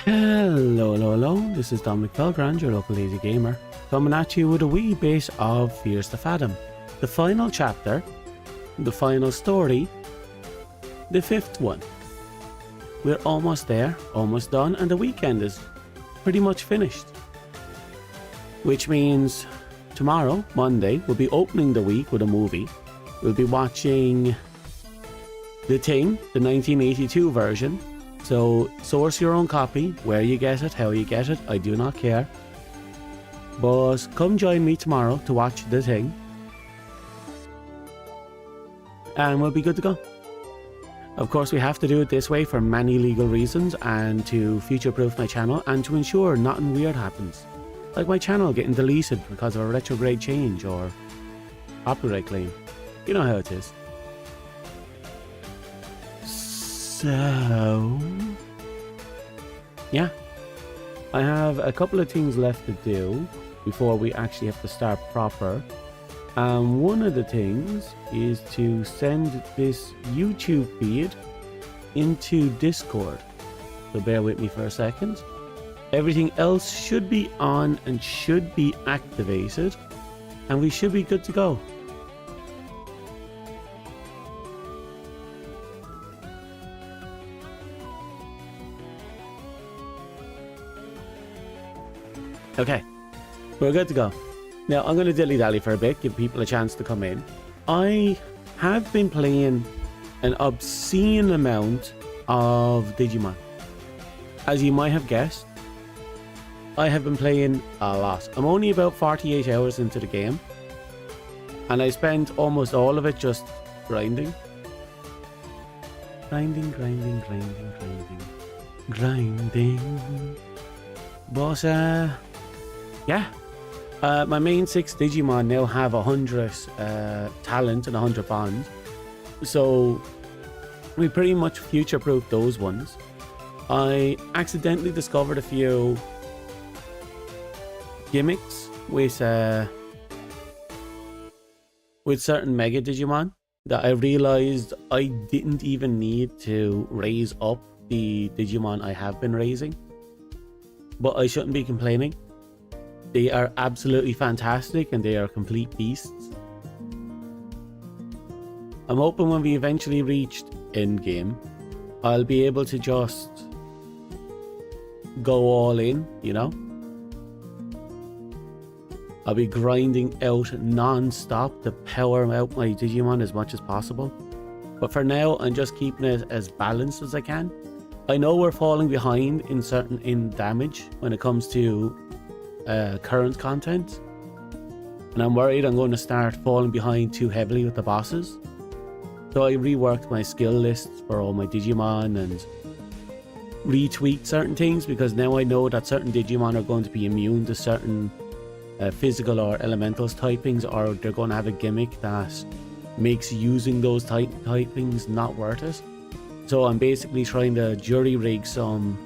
Hello, this is Dominic Belgrand, your local lazy gamer, coming at you with a wee bit of Fears to Fathom. The final chapter, the final story, the fifth one. We're almost there, almost done, and the weekend is pretty much finished. Which means tomorrow, Monday, we'll be opening the week with a movie. We'll be watching The Thing, the 1982 version. So, source your own copy, where you get it, how you get it, I do not care. But come join me tomorrow to watch The Thing. And we'll be good to go. Of course, we have to do it this way for many legal reasons and to future-proof my channel and to ensure nothing weird happens. Like my channel getting deleted because of a retrograde change or copyright claim. You know how it is. So, yeah, I have a couple of things left to do before we actually have to start proper. One of the things is to send this YouTube feed into Discord. So bear with me for a second. Everything else should be on and should be activated, and we should be good to go. Okay, we're good to go. Now, I'm going to dilly-dally for a bit, give people a chance to come in. I have been playing an obscene amount of Digimon. As you might have guessed, I have been playing a lot. I'm only about 48 hours into the game, and I spent almost all of it just grinding. Grinding. But, yeah. My main 6 Digimon now have 100 talent and 100 bond. So we pretty much future-proofed those ones. I accidentally discovered a few gimmicks with certain Mega Digimon that I realized I didn't even need to raise up the Digimon I have been raising. But I shouldn't be complaining. They are absolutely fantastic and they are complete beasts. I'm hoping when we eventually reached endgame, I'll be able to just go all in, you know? I'll be grinding out non-stop to power out my Digimon as much as possible. But for now, I'm just keeping it as balanced as I can. I know we're falling behind in damage when it comes to current content, and I'm worried I'm going to start falling behind too heavily with the bosses. So I reworked my skill lists for all my Digimon and retweaked certain things because now I know that certain Digimon are going to be immune to certain physical or elementals typings, or they're going to have a gimmick that makes using those typings not worth it. So I'm basically trying to jury rig some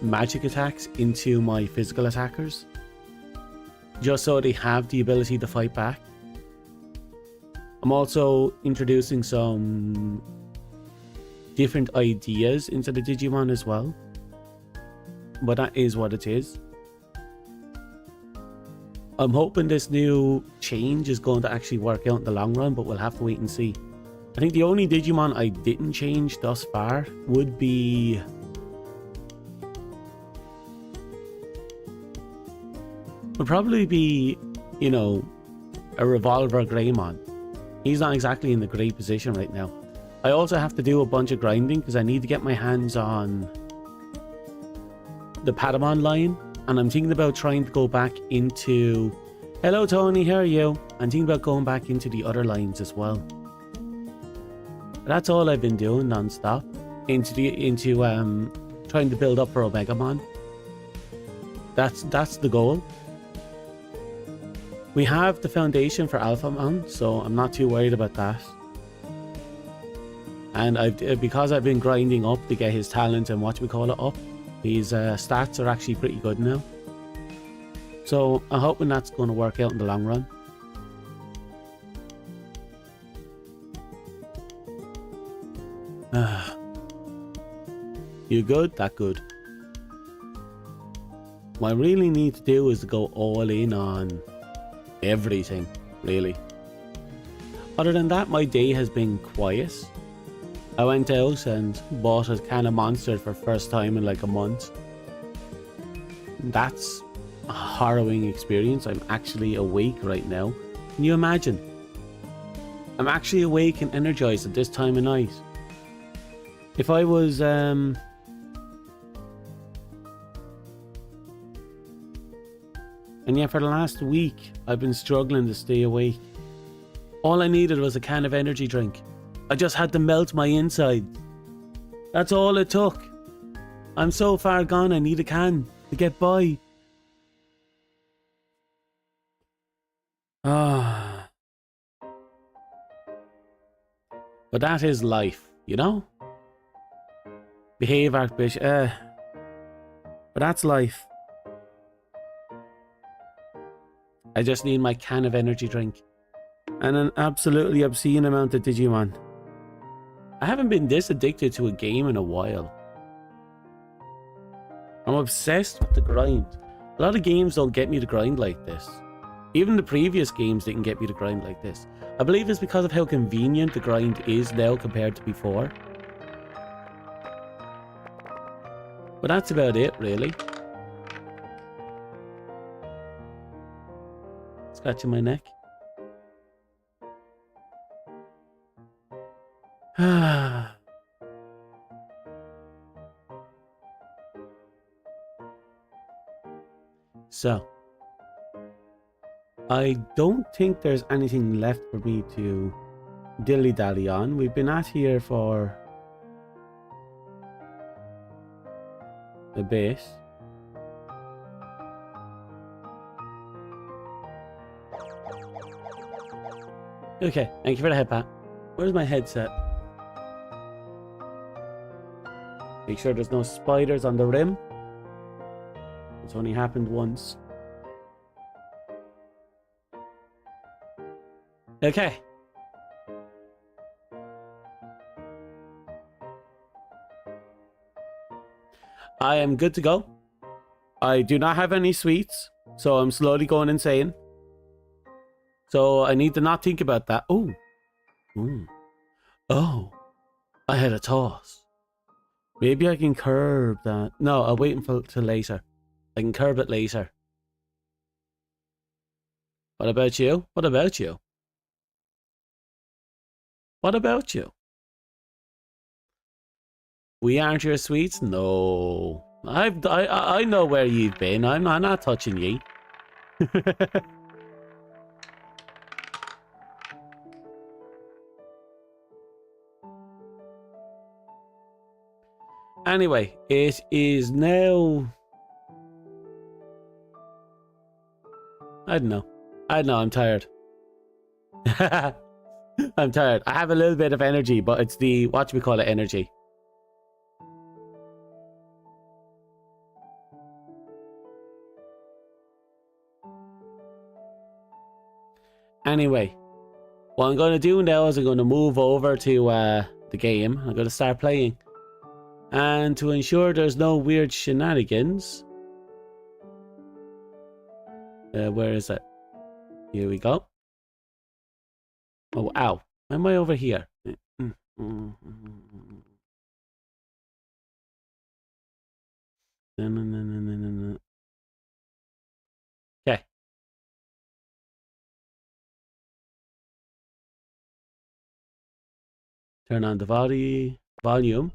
magic attacks into my physical attackers, just so they have the ability to fight back. I'm also introducing some different ideas into the Digimon as well, but that is what it is. I'm hoping this new change is going to actually work out in the long run, but we'll have to wait and see. I think the only Digimon I didn't change thus far would be probably be, you know, a Revolver Greymon. He's not exactly in the great position right now. I also have to do a bunch of grinding because I need to get my hands on the Patamon line, and I'm thinking about trying to go back into... Hello Tony, how are you? I'm thinking about going back into the other lines as well. That's all I've been doing non-stop. Into trying to build up for Omegamon. That's the goal. We have the foundation for Alphamon, so I'm not too worried about that. And because I've been grinding up to get his talent and whatchamacallit up, his stats are actually pretty good now. So I'm hoping that's going to work out in the long run. You good? That good. What I really need to do is to go all in on everything, really. Other than that, my day has been quiet. I went out and bought a can of Monster for first time in like a month. That's a harrowing experience. I'm actually awake right now. Can you imagine? I'm actually awake and energized at this time of night. If I was and yet for the last week I've been struggling to stay awake. All I needed was a can of energy drink. I just had to melt my inside. That's all it took. I'm so far gone, I need a can to get by. Ah. But that is life, you know? Behave, Archbishop. But that's life. I just need my can of energy drink. And an absolutely obscene amount of Digimon. I haven't been this addicted to a game in a while. I'm obsessed with the grind. A lot of games don't get me to grind like this. Even the previous games didn't get me to grind like this. I believe it's because of how convenient the grind is now compared to before. But that's about it, really. Scratching my neck. So, I don't think there's anything left for me to dilly-dally on. We've been at here for a bit. Okay, thank you for the headpat. Where's my headset? Make sure there's no spiders on the rim. It's only happened once. Okay. I am good to go. I do not have any sweets, so I'm slowly going insane. So I need to not think about that. Oh. Oh. I had a toss. Maybe I can curb that. No, I'll wait until later. I can curb it later. What about you? What about you? What about you? We aren't your sweets? No. I know where you've been. I'm not touching ye. Anyway, it is now... I don't know, I'm tired. I'm tired. I have a little bit of energy, but it's the, whatchamacallit energy. Anyway, what I'm going to do now is I'm going to move over to the game. I'm going to start playing. And to ensure there's no weird shenanigans... where is it? Here we go. Oh, ow. Why am I over here? Okay. Turn on the volume.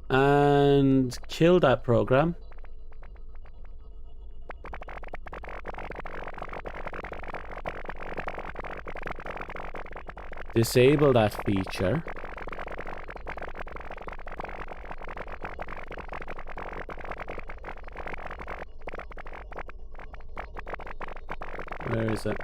And kill that program. Disable that feature. Where is it?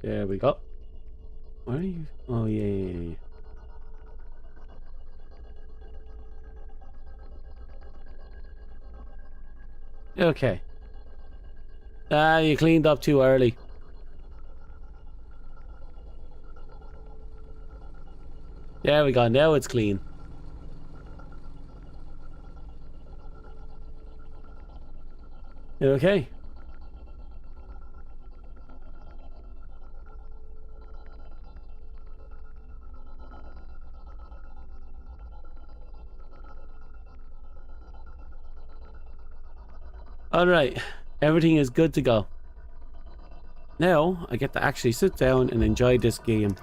There we go. Where are you? Oh, yeah. Okay. Ah, you cleaned up too early. There we go. Now it's clean. Okay. Alright. Everything is good to go. Now, I get to actually sit down and enjoy this game.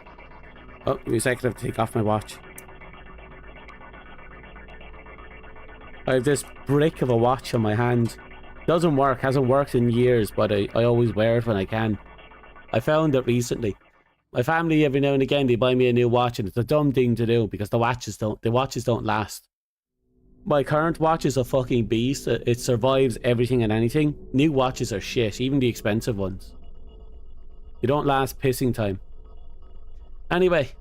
Oh, give me a second, I have to take off my watch. I have this brick of a watch on my hand. Doesn't work, hasn't worked in years, but I always wear it when I can. I found it recently. My family, every now and again, they buy me a new watch, and it's a dumb thing to do because the watches don't last. My current watch is a fucking beast. It survives everything and anything. New watches are shit, even the expensive ones. They don't last pissing time. Anyway.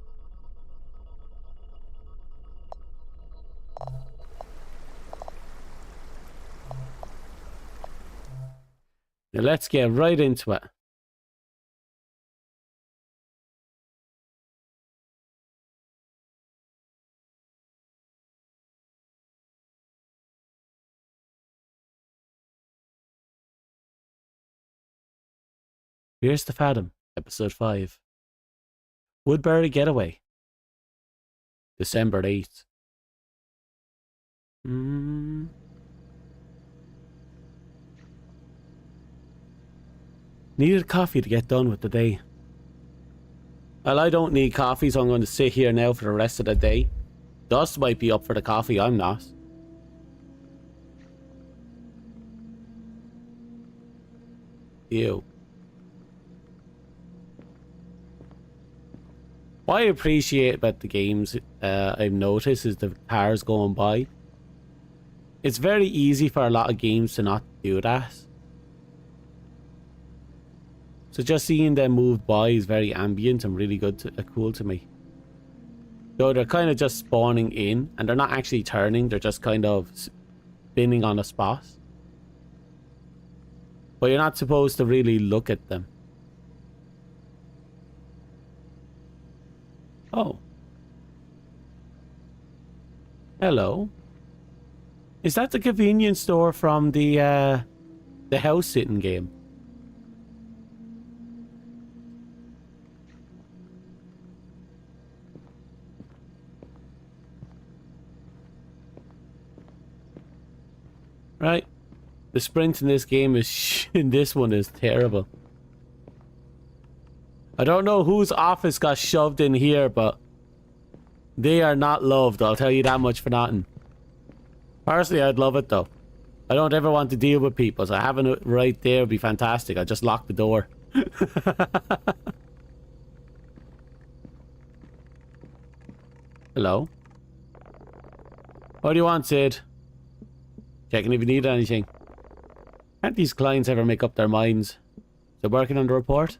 Now let's get right into it. Here's the Fathom, episode 5. Woodbury Getaway. December 8th. Needed coffee to get done with the day. Well, I don't need coffee, so I'm going to sit here now for the rest of the day. Dust might be up for the coffee, I'm not. Ew. What I appreciate about the games I've noticed is the cars going by. It's very easy for a lot of games to not do that. So just seeing them move by is very ambient and really good cool to me. Though they're kind of just spawning in and they're not actually turning, they're just kind of spinning on a spot. But you're not supposed to really look at them. Oh. Hello. Is that the convenience store from the house sitting game? Right. The sprint in this game is in this one is terrible. I don't know whose office got shoved in here, but they are not loved, I'll tell you that much for nothing. Personally, I'd love it though. I don't ever want to deal with people, so having it right there would be fantastic. I'd just lock the door. Hello? What do you want, Sid? Checking if you need anything. Can't these clients ever make up their minds? They're working on the report?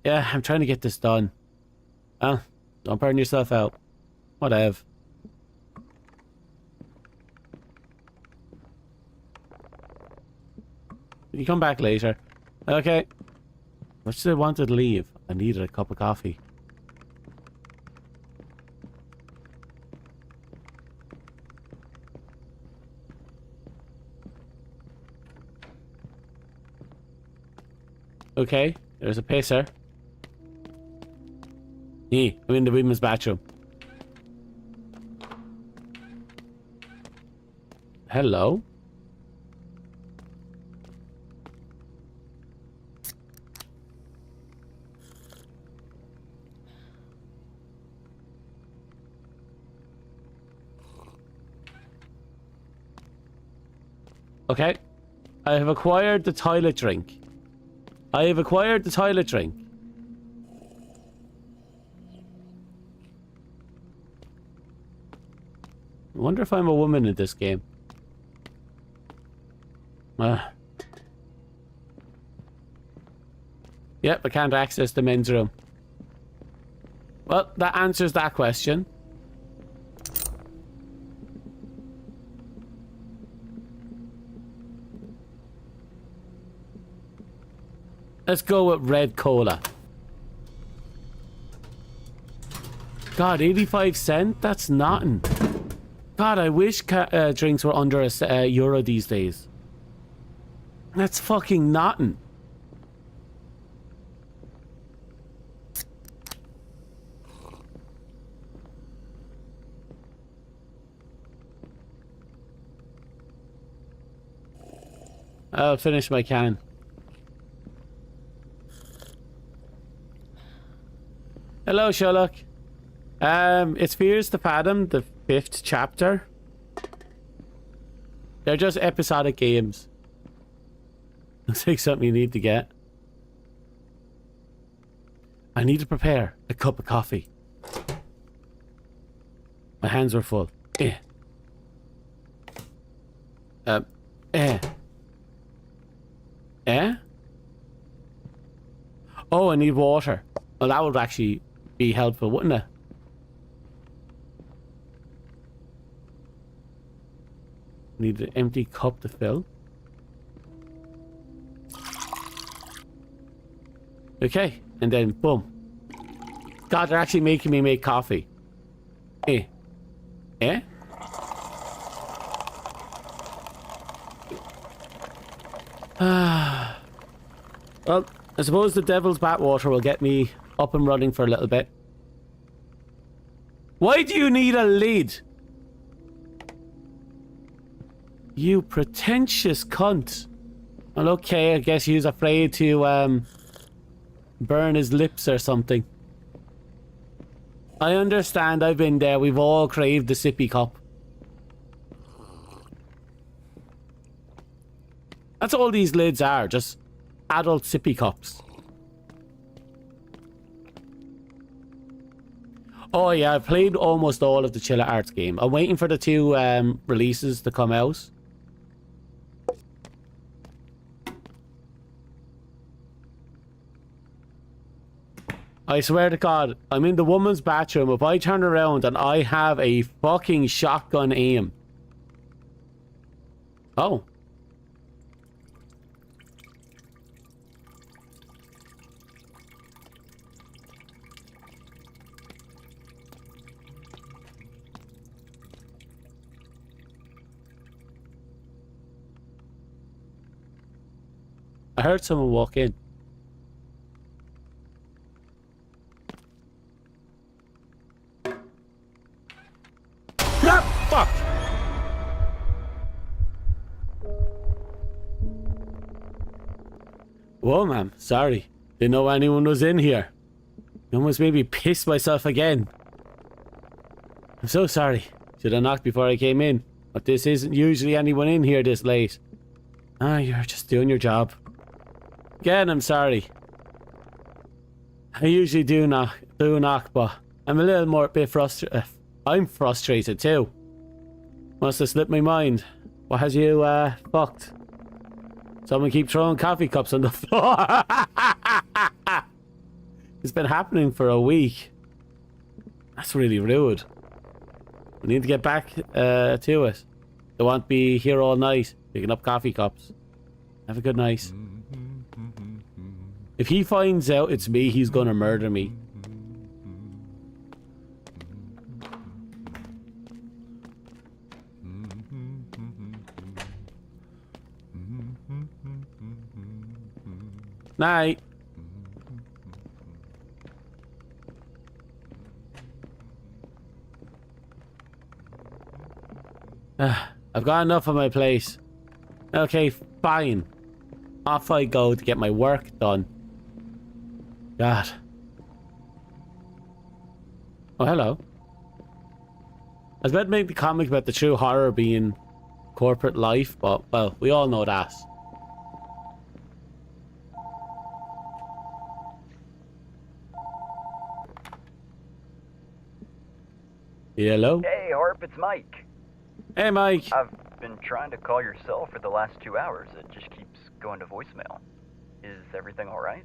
Yeah, I'm trying to get this done. Well, don't burn yourself out. Whatever. Can you come back later? Okay. Much as I wanted to leave, I needed a cup of coffee. Okay, there's a pisser. I'm in the women's bathroom. Hello? Okay. I have acquired the toilet drink. I have acquired the toilet drink. I wonder if I'm a woman in this game. Yep, I can't access the men's room. Well, that answers that question. Let's go with red cola. God, 85 cents? That's nothing. God, I wish drinks were under a euro these days. That's fucking nothing. I'll finish my can. Hello, Sherlock. It's Fears to Fathom, the 5th chapter. They're just episodic games. Looks like something you need to get. I need to prepare a cup of coffee. My hands were full. Oh, I need water. Well, that would actually be helpful, wouldn't it? Need an empty cup to fill. Okay, and then boom. God, they're actually making me make coffee. Well, I suppose the devil's bathwater will get me up and running for a little bit. Why do you need a lid? You pretentious cunt. Well, okay, I guess he's afraid to burn his lips or something. I understand, I've been there. We've all craved the sippy cup. That's all these lids are, just adult sippy cups. Oh yeah, I've played almost all of the Chiller Arts game. I'm waiting for the 2 releases to come out. I swear to God, I'm in the woman's bathroom. If I turn around and I have a fucking shotgun aim. Oh. I heard someone walk in. Ah, fuck! Whoa, ma'am. Sorry. Didn't know anyone was in here. I almost made me piss myself again. I'm so sorry. Should have knocked before I came in. But this isn't usually anyone in here this late. Ah, you're just doing your job. Again, I'm sorry. I usually do knock, but I'm a little bit frustrated. I'm frustrated too. Must have slipped my mind. What has you, fucked? Someone keep throwing coffee cups on the floor. It's been happening for a week. That's really rude. We need to get back, to it. They won't be here all night, picking up coffee cups. Have a good night. If he finds out it's me, he's gonna murder me. Night. I've got enough on my plate. Okay, fine. Off I go to get my work done. God. Oh, hello. I was about to make the comic about the true horror being corporate life, but, well, we all know that. Hello? Hey, Harp, it's Mike. Hey, Mike. I've been trying to call your cell for the last 2 hours. It just keeps going to voicemail. Is everything alright?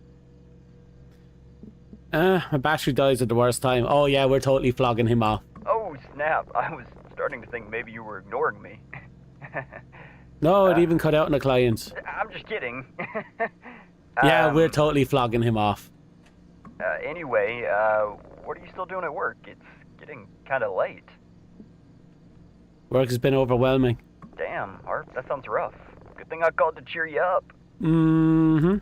My battery dies at the worst time. Oh yeah, we're totally flogging him off. Oh, snap. I was starting to think maybe you were ignoring me. No, it even cut out in the client. I'm just kidding. Yeah, we're totally flogging him off. Anyway, what are you still doing at work? It's getting kinda late. Work has been overwhelming. Damn, Harp, that sounds rough. Good thing I called to cheer you up. Mm-hmm.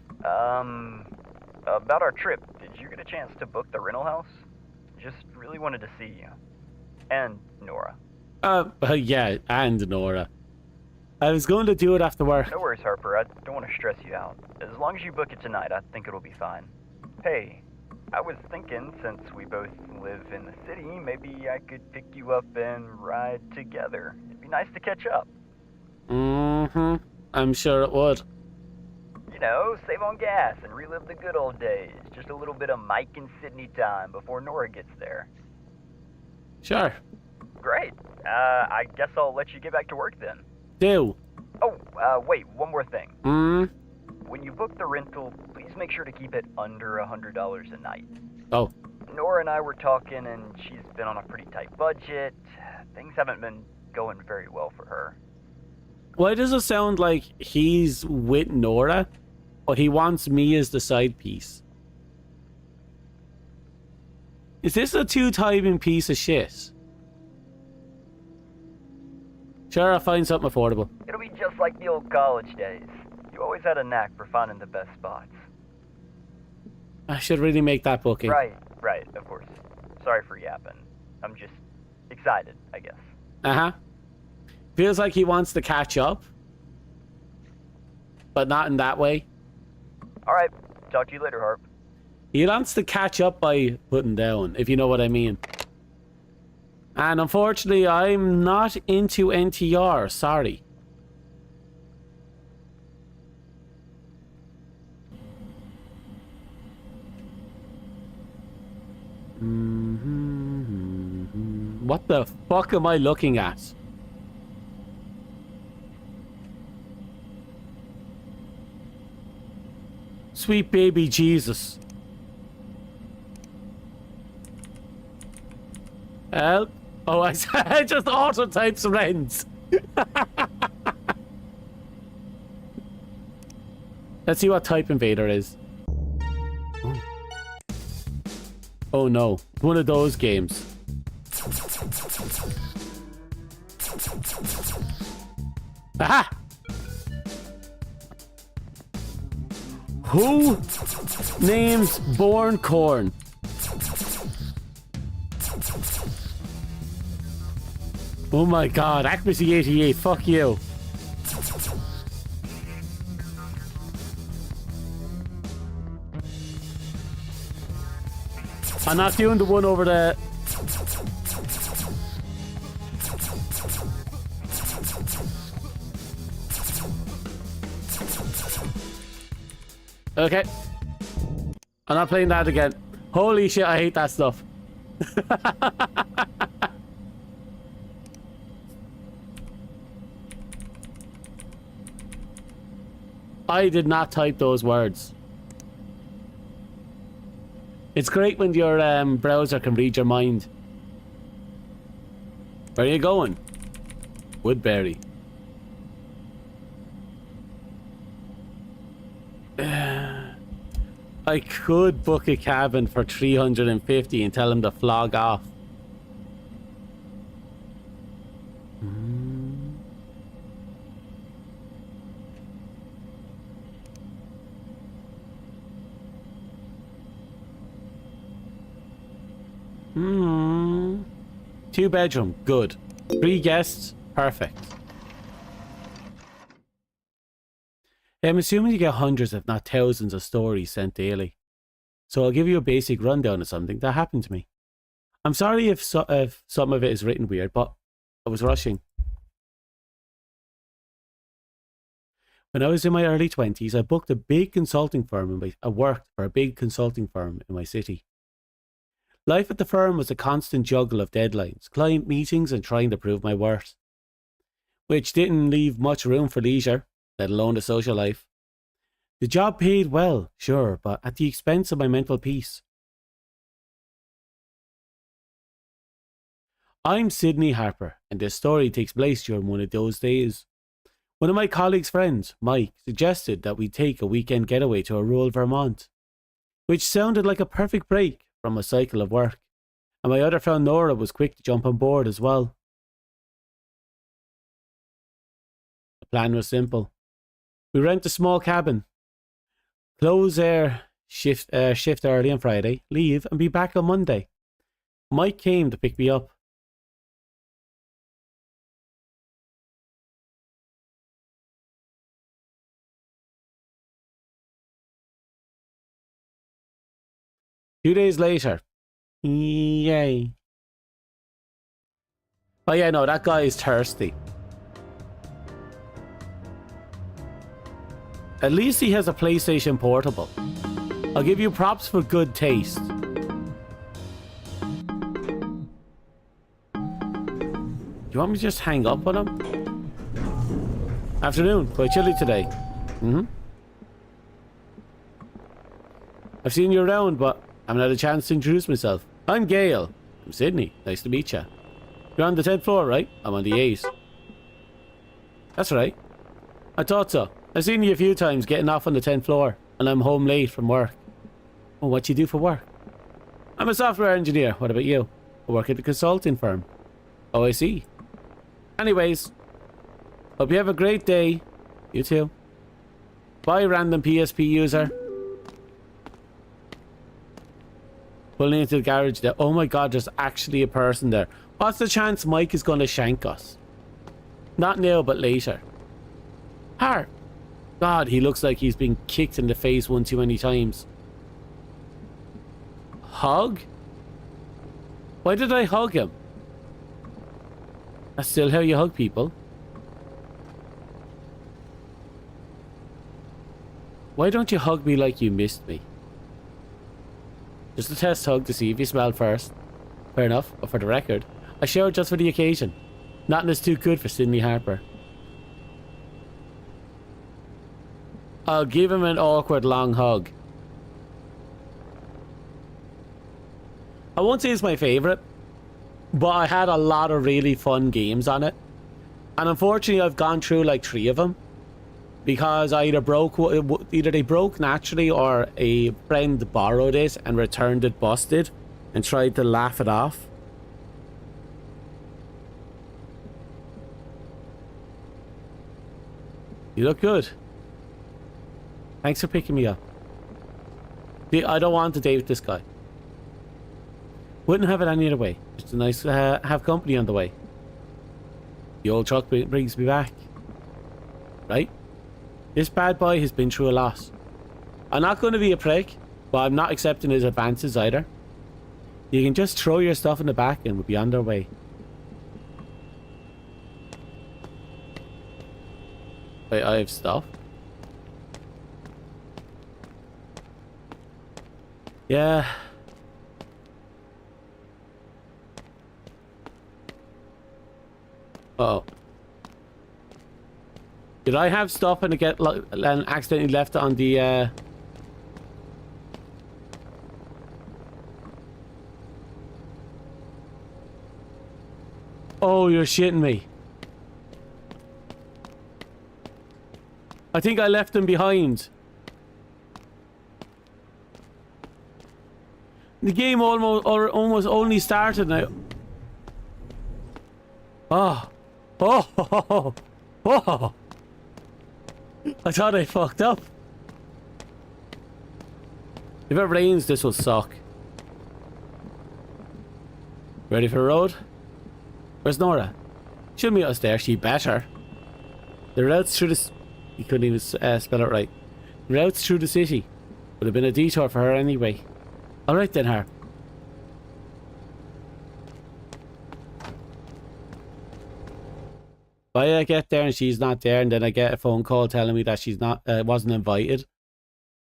About our trip, did you get a chance to book the rental house? Just really wanted to see you. And Nora. Yeah, and Nora. I was going to do it after work. No worries, Harper. I don't want to stress you out. As long as you book it tonight, I think it'll be fine. Hey, I was thinking, since we both live in the city, maybe I could pick you up and ride together. It'd be nice to catch up. Mm-hmm. I'm sure it would. You know, save on gas and relive the good old days. Just a little bit of Mike and Sydney time before Nora gets there. Sure. Great. I guess I'll let you get back to work then. Do. Oh, wait, one more thing. When you book the rental, please make sure to keep it under $100 a night. Oh. Nora and I were talking, and she's been on a pretty tight budget. Things haven't been going very well for her. Why does it sound like he's with Nora, but he wants me as the side piece? Is this a two-timing piece of shit? Sure, I'll find something affordable. It'll be just like the old college days. You always had a knack for finding the best spots. I should really make that booking. Right, of course. Sorry for yapping. I'm just excited, I guess. Uh-huh. Feels like he wants to catch up, but not in that way. Alright, talk to you later, Harp. He wants to catch up by putting down, if you know what I mean. And unfortunately, I'm not into NTR, sorry. What the fuck am I looking at? Sweet baby Jesus. Help. Oh, I just auto-type surrenders. Let's see what type invader is. Oh no, one of those games. Aha! Who names Born Corn? Oh my god, accuracy 88, fuck you. I'm not doing the one over the... Okay. I'm not playing that again. Holy shit, I hate that stuff. I did not type those words. It's great when your browser can read your mind. Where are you going? Woodbury. I could book a cabin for $350 and tell him to flog off. Two bedroom, good. 3 guests, perfect. I'm assuming you get hundreds if not thousands of stories sent daily. So I'll give you a basic rundown of something that happened to me. I'm sorry if some of it is written weird, but I was rushing. When I was in my early 20s, I booked a big consulting firm I worked for a big consulting firm in my city. Life at the firm was a constant juggle of deadlines, client meetings, and trying to prove my worth, which didn't leave much room for leisure, let alone a social life. The job paid well, sure, but at the expense of my mental peace. I'm Sydney Harper, and this story takes place during one of those days. One of my colleague's friends, Mike, suggested that we take a weekend getaway to a rural Vermont, which sounded like a perfect break from a cycle of work, And my other friend Nora was quick to jump on board as well. The plan was simple. We rent a small cabin, close our shift early on Friday, leave and be back on Monday. Mike came to pick me up. Two days later. Yay. Oh yeah, no, that guy is thirsty. At least he has a PlayStation Portable. I'll give you props for good taste. Do you want me to just hang up on him? Afternoon, quite chilly today. I've seen you around, but I haven't had a chance to introduce myself. I'm Gail, from Sydney. Nice to meet you. You're on the 10th floor, right? I'm on the 8th. That's right. I thought so. I've seen you a few times getting off on the 10th floor, and I'm home late from work. Oh, what do you do for work? I'm a software engineer. What about you? I work at a consulting firm. Oh, I see. Anyways, hope you have a great day. You too. Bye, random PSP user. Pulling into the garage there. Oh my god, there's actually a person there. What's the chance Mike is going to shank us? Not now, but later. Har! God, he looks like he's been kicked in the face one too many times. Hug? Why did I hug him? That's still how you hug people. Why don't you hug me like you missed me? Just a test hug to see if you smell first. Fair enough, but for the record, I showered just for the occasion. Nothing is too good for Sydney Harper. I'll give him an awkward long hug. I won't say it's my favourite, but I had a lot of really fun games on it. And unfortunately I've gone through like 3 of them. Because either they broke naturally, or a friend borrowed it and returned it busted and tried to laugh it off. You look good. Thanks for picking me up. I don't want to date with this guy. Wouldn't have it any other way. It's nice to have company on the way. The old truck brings me back. Right? This bad boy has been through a lot. I'm not going to be a prick, but I'm not accepting his advances either. You can just throw your stuff in the back and we'll be on their way. Wait, I have stuff? Yeah. Uh-oh. Did I have stuff and accidentally left it on the Oh, you're shitting me. I think I left them behind. The game almost only started now. Oh. Oh. Oh. I thought I fucked up. If it rains, this will suck. Ready for a road? Where's Nora? She'll meet us there. She better. The routes through this... You couldn't even spell it right. The routes through the city would have been a detour for her anyway. Alright then, her. If I get there and she's not there, and then I get a phone call telling me that she's not wasn't invited,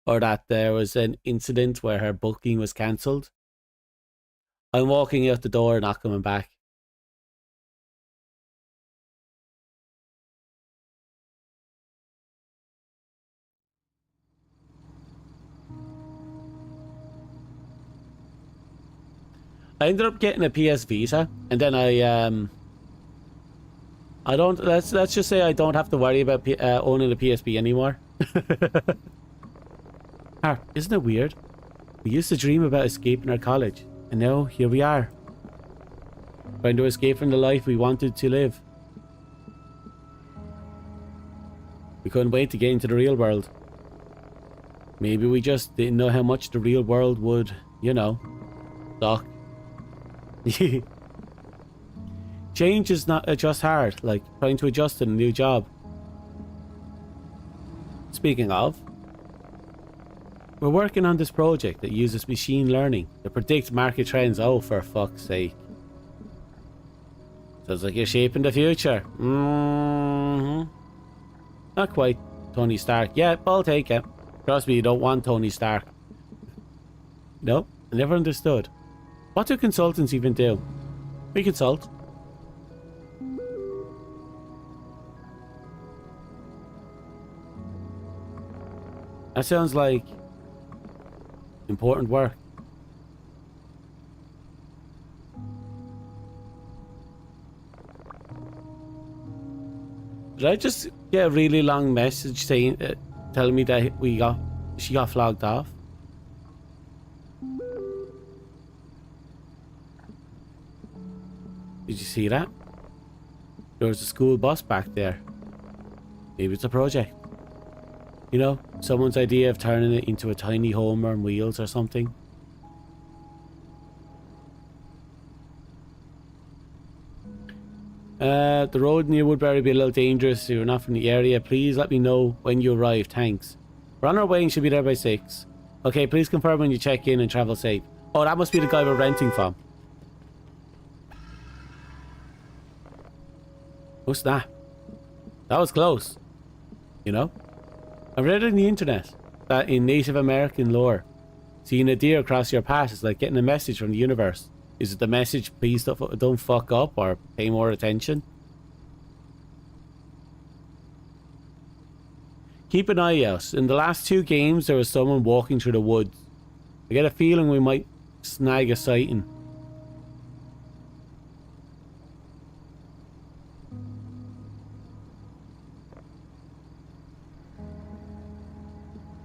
or that there was an incident where her booking was cancelled, I'm walking out the door and not coming back. I ended up getting a PS Vita, and then I don't. Let's just say I don't have to worry about owning a PSP anymore. Isn't it weird? We used to dream about escaping our college, and now here we are. Trying to escape from the life we wanted to live. We couldn't wait to get into the real world. Maybe we just didn't know how much the real world would, you know, suck. Change is not just hard, like trying to adjust to a new job. Speaking of, we're working on this project that uses machine learning to predict market trends. Oh, for fuck's sake. Sounds like you're shaping the future. Not quite Tony Stark. Yeah, I'll take it. Trust me, you don't want Tony Stark. No, I never understood. What do consultants even do? We consult. That sounds like important work. Did I just get a really long message saying, telling me that she got flogged off? Did you see that? There was a school bus back there. Maybe it's a project. You know, someone's idea of turning it into a tiny home on wheels or something. The road near Woodbury will be a little dangerous if you're not from the area. Please let me know when you arrive. Thanks. We're on our way and should be there by 6. Okay, please confirm when you check in and travel safe. Oh, that must be the guy we're renting from. What's that? That was close. You know? I read on the internet that in Native American lore, seeing a deer cross your path is like getting a message from the universe. Is it the message, please don't fuck up or pay more attention? Keep an eye out. In the last 2 games, there was someone walking through the woods. I get a feeling we might snag a sighting.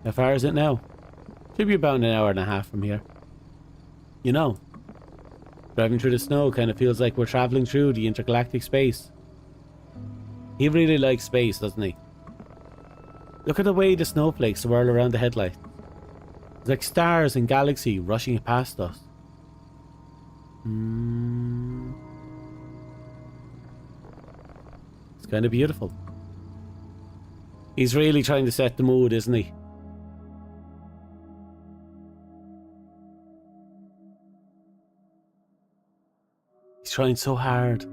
How far is it now? Should be about an hour and a half from here. You know, driving through the snow kind of feels like we're traveling through the intergalactic space. He really likes space, doesn't he? Look at the way the snowflakes swirl around the headlight. It's like stars and galaxy rushing past us. It's kind of beautiful. He's really trying to set the mood, isn't he? He's trying so hard.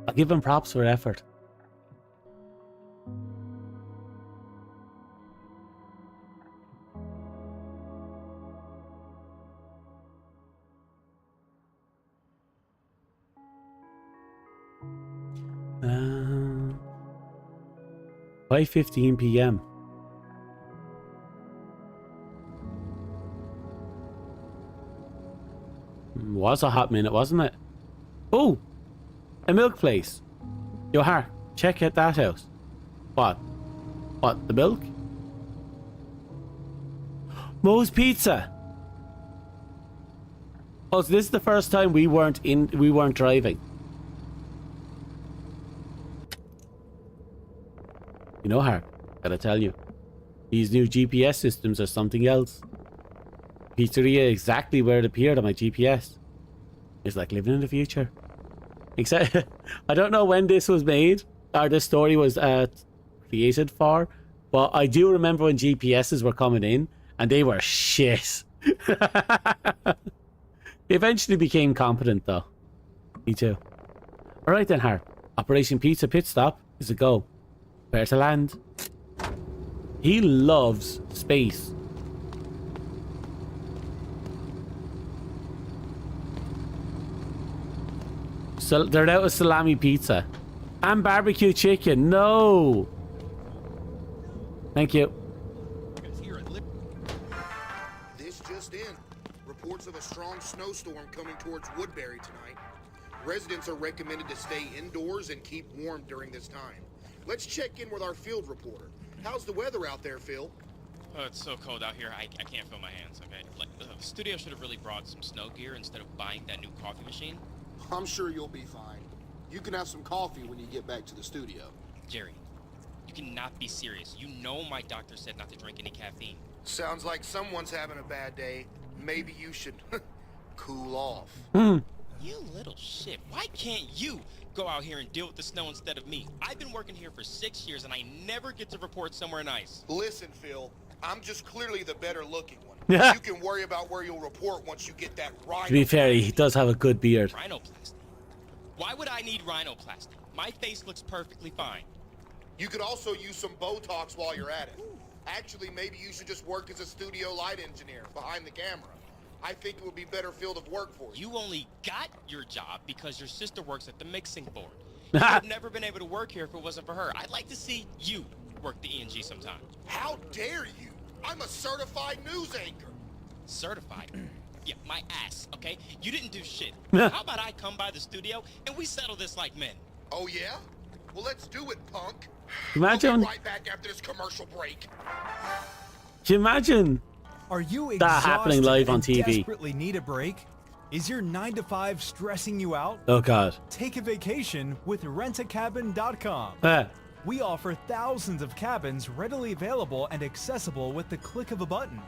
I'll give him props for effort. Uh, 5:15 p.m. Was a hot minute, wasn't it? Oh, a milk place. Yo, Hark, check out that house. What? What, the milk? Moe's Pizza. Oh, so this is the first time we weren't driving. You know, Hark, gotta tell you, these new GPS systems are something else. Pizzeria exactly where it appeared on my GPS. It's like living in the future. Except, I don't know when this was made, or this story was created for, but I do remember when GPSs were coming in, and they were shit. They eventually became competent, though. Me too. Alright then, Harp. Operation Pizza Pit Stop is a go. Prepare to land. He loves space. So they're out of salami pizza and barbecue chicken. No, thank you. This just in. Reports of a strong snowstorm coming towards Woodbury tonight. Residents are recommended to stay indoors and keep warm during this time. Let's check in with our field reporter. How's the weather out there, Phil? Oh, it's so cold out here, I can't feel my hands, okay? Like, the studio should have really brought some snow gear instead of buying that new coffee machine. I'm sure you'll be fine. You can have some coffee when you get back to the studio. Jerry, you cannot be serious. You know my doctor said not to drink any caffeine. Sounds like someone's having a bad day. Maybe you should cool off. You little shit. Why can't you go out here and deal with the snow instead of me? I've been working here for 6 years and I never get to report somewhere nice. Listen, Phil, I'm just clearly the better looking one. Yeah. You can worry about where you'll report once you get that rhino. To be fair, he does have a good beard. Rhinoplasty? Why would I need rhinoplasty? My face looks perfectly fine. You could also use some Botox while you're at it. Actually, maybe you should just work as a studio light engineer behind the camera. I think it would be better field of work for you. You only got your job because your sister works at the mixing board. You'd have never been able to work here if it wasn't for her. I'd like to see you work the ENG sometime. How dare you? I'm a certified news anchor. Certified? Yeah, my ass, okay? You didn't do shit. How about I come by the studio and we settle this like men? Oh, yeah? Well, let's do it, punk. Imagine. We'll be right back after this commercial break. Can you imagine Are you that happening exhausted live on and TV? desperately need a break? Is your 9 to 5 stressing you out? Oh god. Take a vacation with rentacabin.com. We offer thousands of cabins readily available and accessible with the click of a button.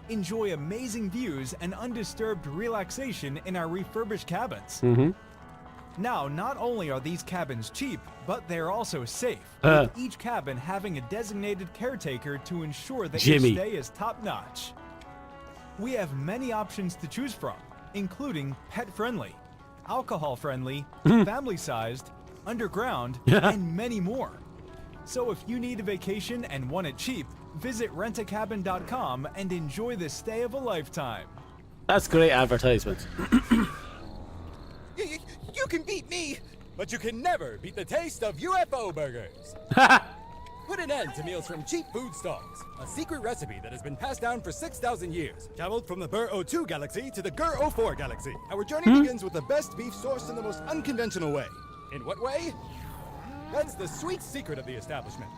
Enjoy amazing views and undisturbed relaxation in our refurbished cabins. Now, not only are these cabins cheap, but they're also safe, with each cabin having a designated caretaker to ensure that Jimmy. your stay is top-notch. We have many options to choose from, including pet-friendly, alcohol-friendly, family-sized, underground, and many more. So if you need a vacation and want it cheap, visit rentacabin.com and enjoy the stay of a lifetime. That's great advertisement. You can beat me, but you can never beat the taste of UFO burgers. Put an end to meals from cheap food stalls. A secret recipe that has been passed down for 6,000 years. Traveled from the Burr 02 galaxy to the Gur 04 galaxy. Our journey begins with the best beef sourced in the most unconventional way. In what way? That's the sweet secret of the establishment.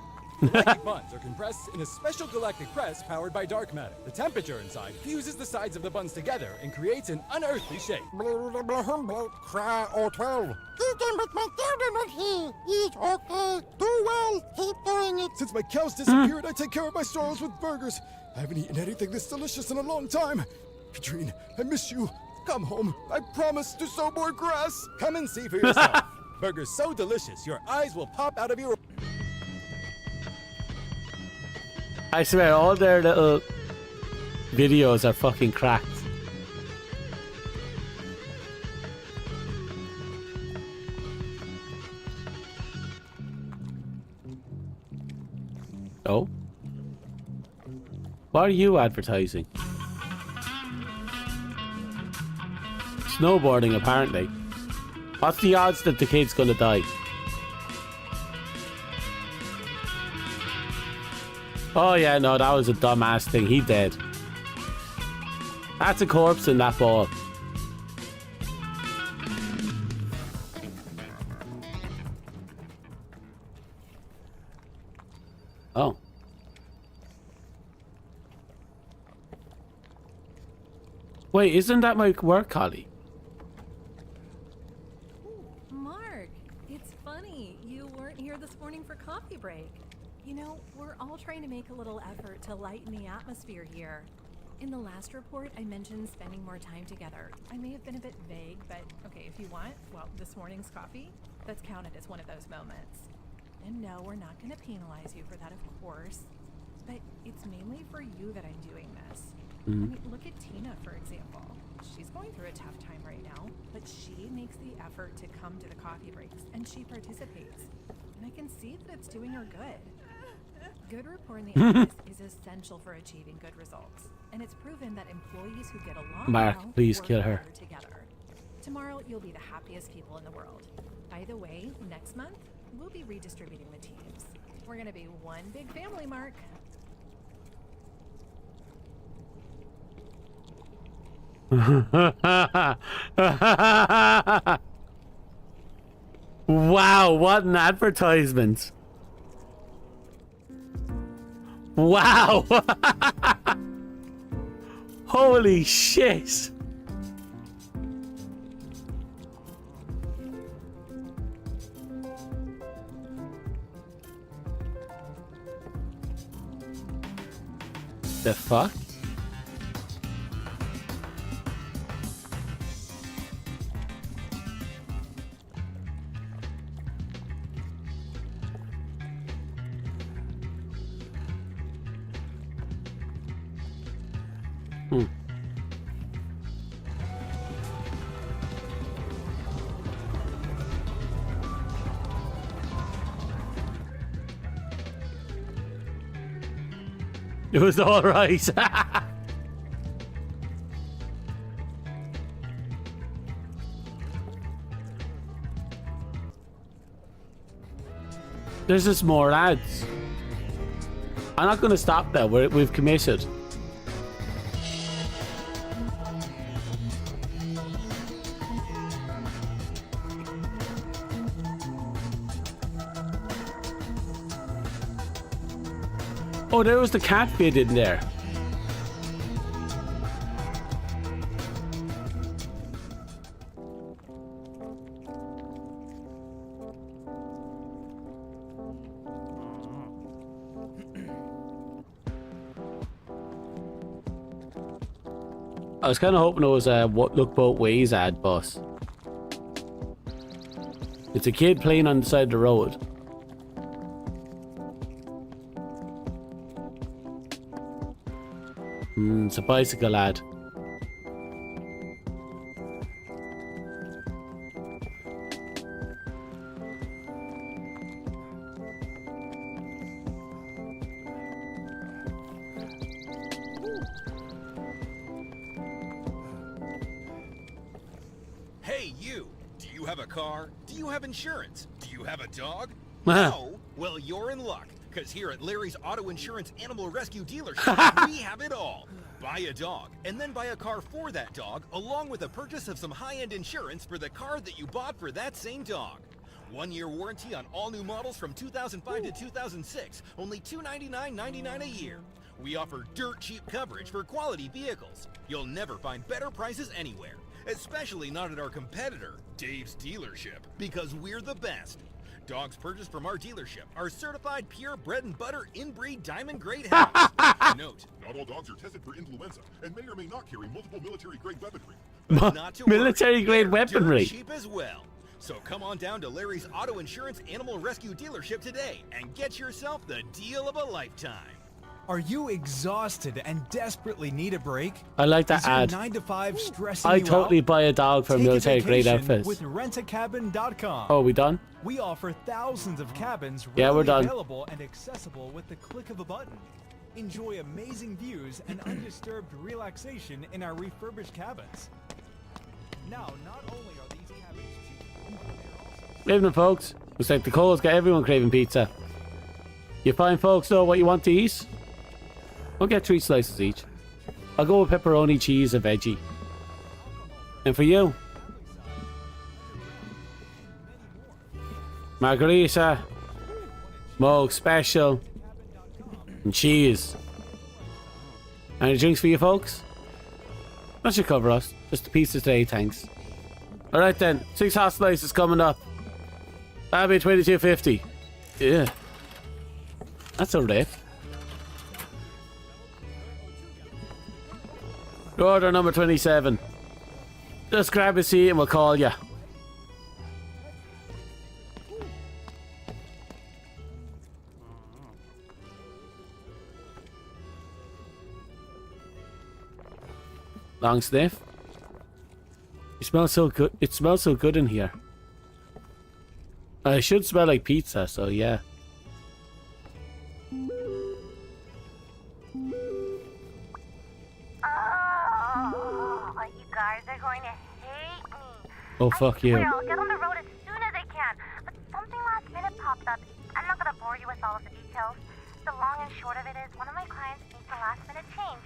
Galactic buns are compressed in a special galactic press powered by dark matter. The temperature inside fuses the sides of the buns together and creates an unearthly shape. Cry or 12. Eating with my children here. Eat okay. Do well. Keep doing it. Since my cows disappeared, I take care of my sorrows with burgers. I haven't eaten anything this delicious in a long time. Katrine, I miss you. Come home. I promise to sow more grass. Come and see for yourself. Burgers so delicious, your eyes will pop out of your... I swear, all their little videos are fucking cracked. Oh? What are you advertising? Snowboarding, apparently. What's the odds that the kid's gonna die? Oh yeah, no, that was a dumbass thing. He dead. That's a corpse in that ball. Oh. Wait, isn't that my work colleague? Mark, it's funny. You weren't here this morning for coffee break. You know, we're all trying to make a little effort to lighten the atmosphere here. In the last report, I mentioned spending more time together. I may have been a bit vague, but okay, if you want, well, this morning's coffee, that's counted as one of those moments. And no, we're not going to penalize you for that, of course. But it's mainly for you that I'm doing this. I mean, look at Tina, for example. She's going through a tough time right now, but she makes the effort to come to the coffee breaks, and she participates. And I can see that it's doing her good. Good rapport in the office is essential for achieving good results, and it's proven that employees who get along Mark, well please work kill her. better together. Tomorrow, you'll be the happiest people in the world. By the way, next month, we'll be redistributing the teams. We're gonna be one big family, Mark. Wow, what an advertisement. Wow. Holy shit. The fuck? It was all right. There's just more ads. I'm not going to stop that. We've committed. Oh, there was the cat bit in there. I was kind of hoping it was a what look both ways ad, boss. It's a kid playing on the side of the road. It's a bicycle lad. Hey, you! Do you have a car? Do you have insurance? Do you have a dog? Wow. No? Well, you're in luck. Because here at Larry's Auto Insurance Animal Rescue Dealership, we have it all. Buy a dog, and then buy a car for that dog, along with a purchase of some high-end insurance for the car that you bought for that same dog. 1-year warranty on all new models from 2005 to 2006, only $299.99 a year. We offer dirt cheap coverage for quality vehicles. You'll never find better prices anywhere, especially not at our competitor, Dave's Dealership, because we're the best. Dogs purchased from our dealership are certified pure bread and butter inbreed diamond grade hounds. Note, not all dogs are tested for influenza and may or may not carry multiple military-grade weaponry. But not to Military-grade weaponry. Cheap as well. So come on down to Larry's Auto Insurance Animal Rescue Dealership today and get yourself the deal of a lifetime. Are you exhausted and desperately need a break? I like that Is your ad. 9 to 5 stressing I you totally out? buy a dog for Take a military-grade vacation outfits. with rentacabin.com. Oh, we done? We offer thousands of cabins Yeah, we're readily done. available and accessible with the click of a button. Enjoy amazing views and undisturbed relaxation in our refurbished cabins. Now, not only are these cabins cheap, but they're also... Evening, folks. Looks like the cold's got everyone craving pizza. You fine folks know what you want to eat? We'll get 3 slices each. I'll go with pepperoni, cheese, and veggie. And for you? Margarita, Moog Special, and cheese. Any drinks for you folks? That should cover us. Just a pizza today, thanks. Alright then, 6 hot slices coming up. That'll be $22.50. Yeah. That's a rip. Order number 27. Just grab a seat and we'll call ya. Long sniff. It smells so good. It smells so good in here. It should smell like pizza, so yeah. You guys are going to hate me. Oh, fuck you. I'll get on the road as soon as I can. But something last minute popped up. I'm not going to bore you with all of the details. The long and short of it is one of my clients needs a last minute change.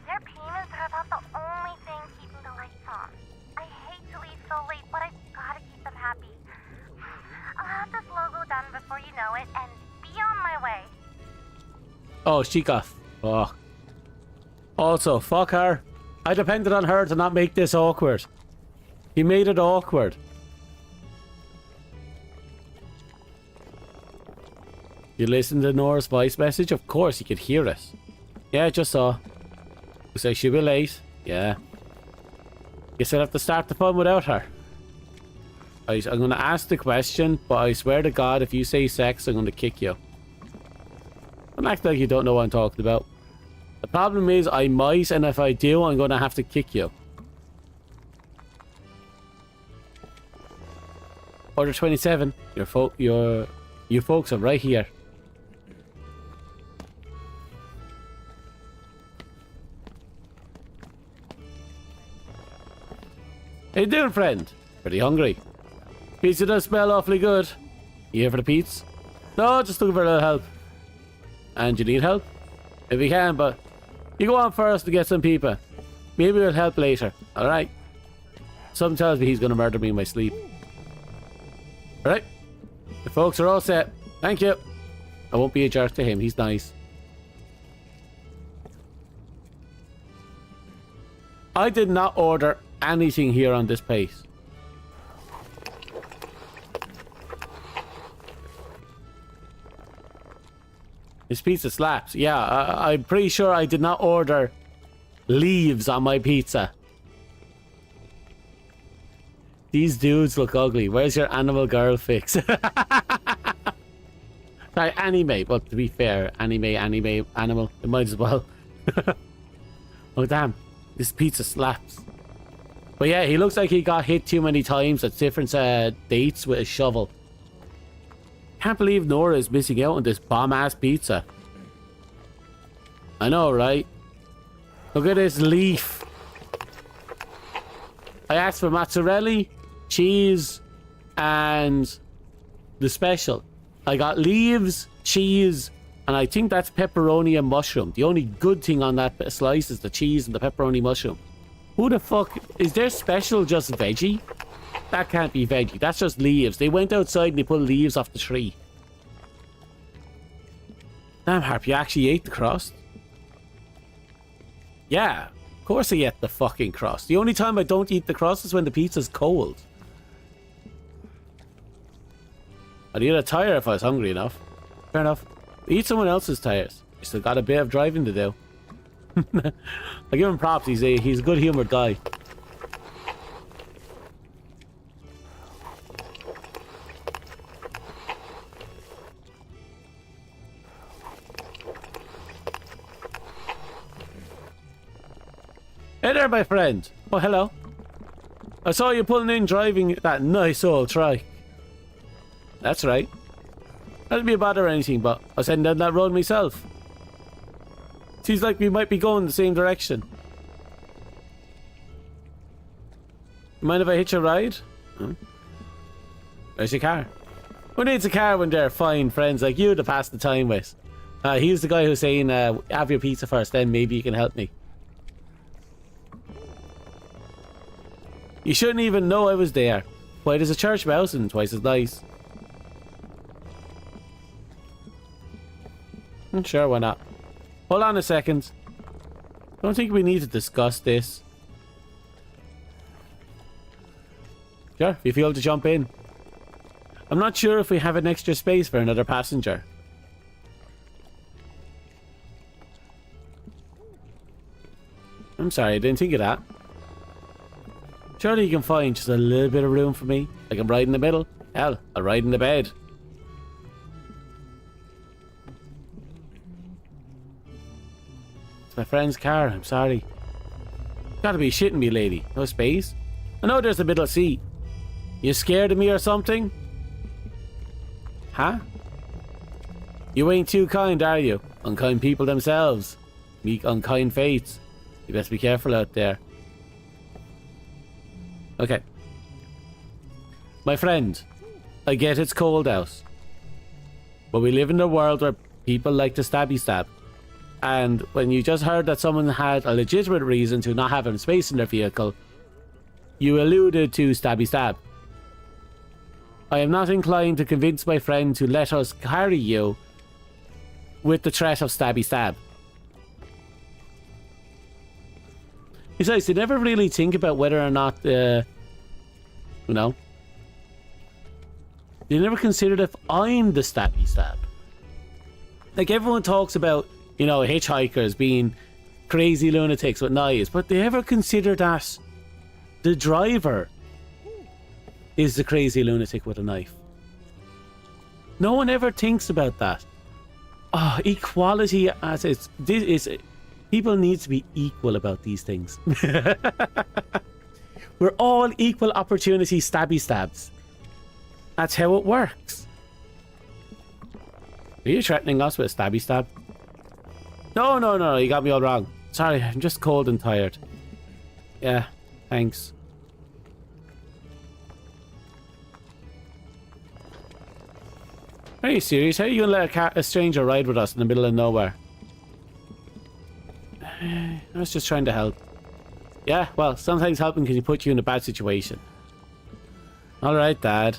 Their payments are about the only thing keeping the lights on. I hate to leave so late, but I've got to keep them happy. I'll have this logo done before you know it and be on my way. Oh, she got fucked. Also, fuck her. I depended on her to not make this awkward. He made it awkward. You listen to Nora's voice message? Of course you could hear it. Yeah, just saw. Looks like she'll be late. Yeah. Guess I'll have to start the fun without her. I'm going to ask the question, but I swear to God, if you say sex, I'm going to kick you. Don't act like you don't know what I'm talking about. The problem is I might, and if I do, I'm going to have to kick you. Order 27. You folks are right here. How you doing, friend? Pretty hungry. Pizza does smell awfully good. You here for the pizza? No, just looking for a little help. And you need help? If you can, but you go on first to get some pizza. Maybe we'll help later, alright? Something tells me he's gonna murder me in my sleep. Alright? The folks are all set. Thank you. I won't be a jerk to him, he's nice. I did not order anything here on this place. This pizza slaps. Yeah, I'm pretty sure I did not order leaves on my pizza. These dudes look ugly. Where's your animal girl fix? Sorry, anime. Well, to be fair, anime, animal. It might as well. Oh, damn. This pizza slaps. But yeah, he looks like he got hit too many times at different dates with a shovel. Can't believe Nora is missing out on this bomb-ass pizza. I know, right? Look at this leaf. I asked for mozzarella, cheese, and the special. I got leaves, cheese, and I think that's pepperoni and mushroom. The only good thing on that slice is the cheese and the pepperoni mushroom. Who the fuck... Is their special just veggie? That can't be veggie. That's just leaves. They went outside and they pulled leaves off the tree. Damn, Harp, you actually ate the crust? Yeah, of course I ate the fucking crust. The only time I don't eat the crust is when the pizza's cold. I'd eat a tire if I was hungry enough. Fair enough. Eat someone else's tires. You still got a bit of driving to do. I give him props. He's a good humoured guy. Hey there, my friend. Oh, hello. I saw you pulling in driving that nice old trike. That's right. I didn't be a bother or anything, but I was heading down that road myself. Seems like we might be going the same direction. You mind if I hitch a ride? Where's your car? Who needs a car when they're fine friends like you to pass the time with? He's the guy who's saying, have your pizza first, then maybe you can help me. You shouldn't even know I was there. Why, there's a church mouse and twice as nice. Sure, why not? Hold on a second. Don't think we need to discuss this. Sure, if you feel to jump in. I'm not sure if we have an extra space for another passenger. I'm sorry, I didn't think of that. Surely you can find just a little bit of room for me. I can ride in the middle. Hell, I'll ride in the bed. It's my friend's car, I'm sorry. Gotta be shitting me, lady. No space? I know there's a middle seat. You scared of me or something? Huh? You ain't too kind, are you? Unkind people themselves. Meek unkind fates. You best be careful out there. Okay. My friend, I get it's cold out. But we live in a world where people like to stabby stab. And when you just heard that someone had a legitimate reason to not have enough space in their vehicle, you alluded to stabby stab. I am not inclined to convince my friend to let us carry you with the threat of stabby stab. Besides, they never really think about whether or not, you know, they never considered if I'm the stabby stab. Like, everyone talks about you know, hitchhikers being crazy lunatics with knives, but they ever consider that the driver is the crazy lunatic with a knife? No one ever thinks about that. Oh, equality as people need to be equal about these things. We're all equal opportunity stabby stabs. That's how it works. Are you threatening us with a stabby stab? No, you got me all wrong. Sorry, I'm just cold and tired. Yeah, thanks. Are you serious? How are you gonna let a stranger ride with us in the middle of nowhere? I was just trying to help. Yeah, well, sometimes helping can put you in a bad situation. Alright, Dad.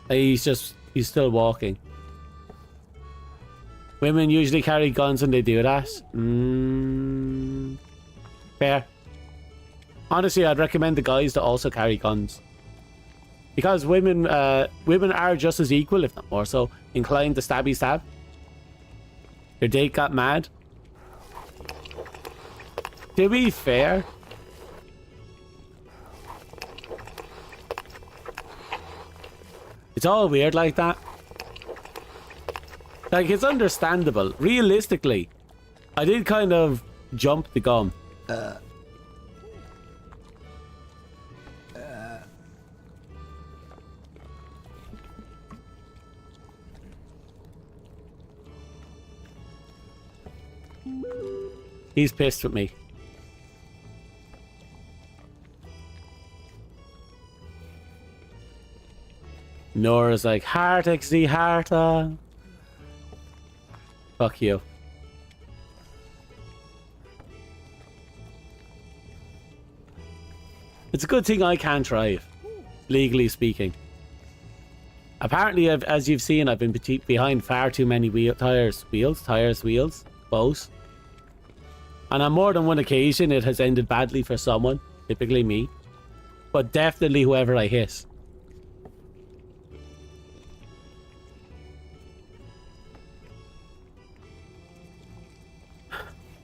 He's still walking. Women usually carry guns when they do that. Fair. Honestly, I'd recommend the guys to also carry guns. Because women are just as equal, if not more so, inclined to stabby stab. Your date got mad. To be fair, it's all weird like that. Like, it's understandable. Realistically, I did kind of jump the gun. He's pissed with me. Nora's like, heart XZ heart. Fuck you. It's a good thing I can't drive, legally speaking. Apparently, as you've seen, I've been behind far too many wheels, both. And on more than one occasion, it has ended badly for someone, typically me, but definitely whoever I hit.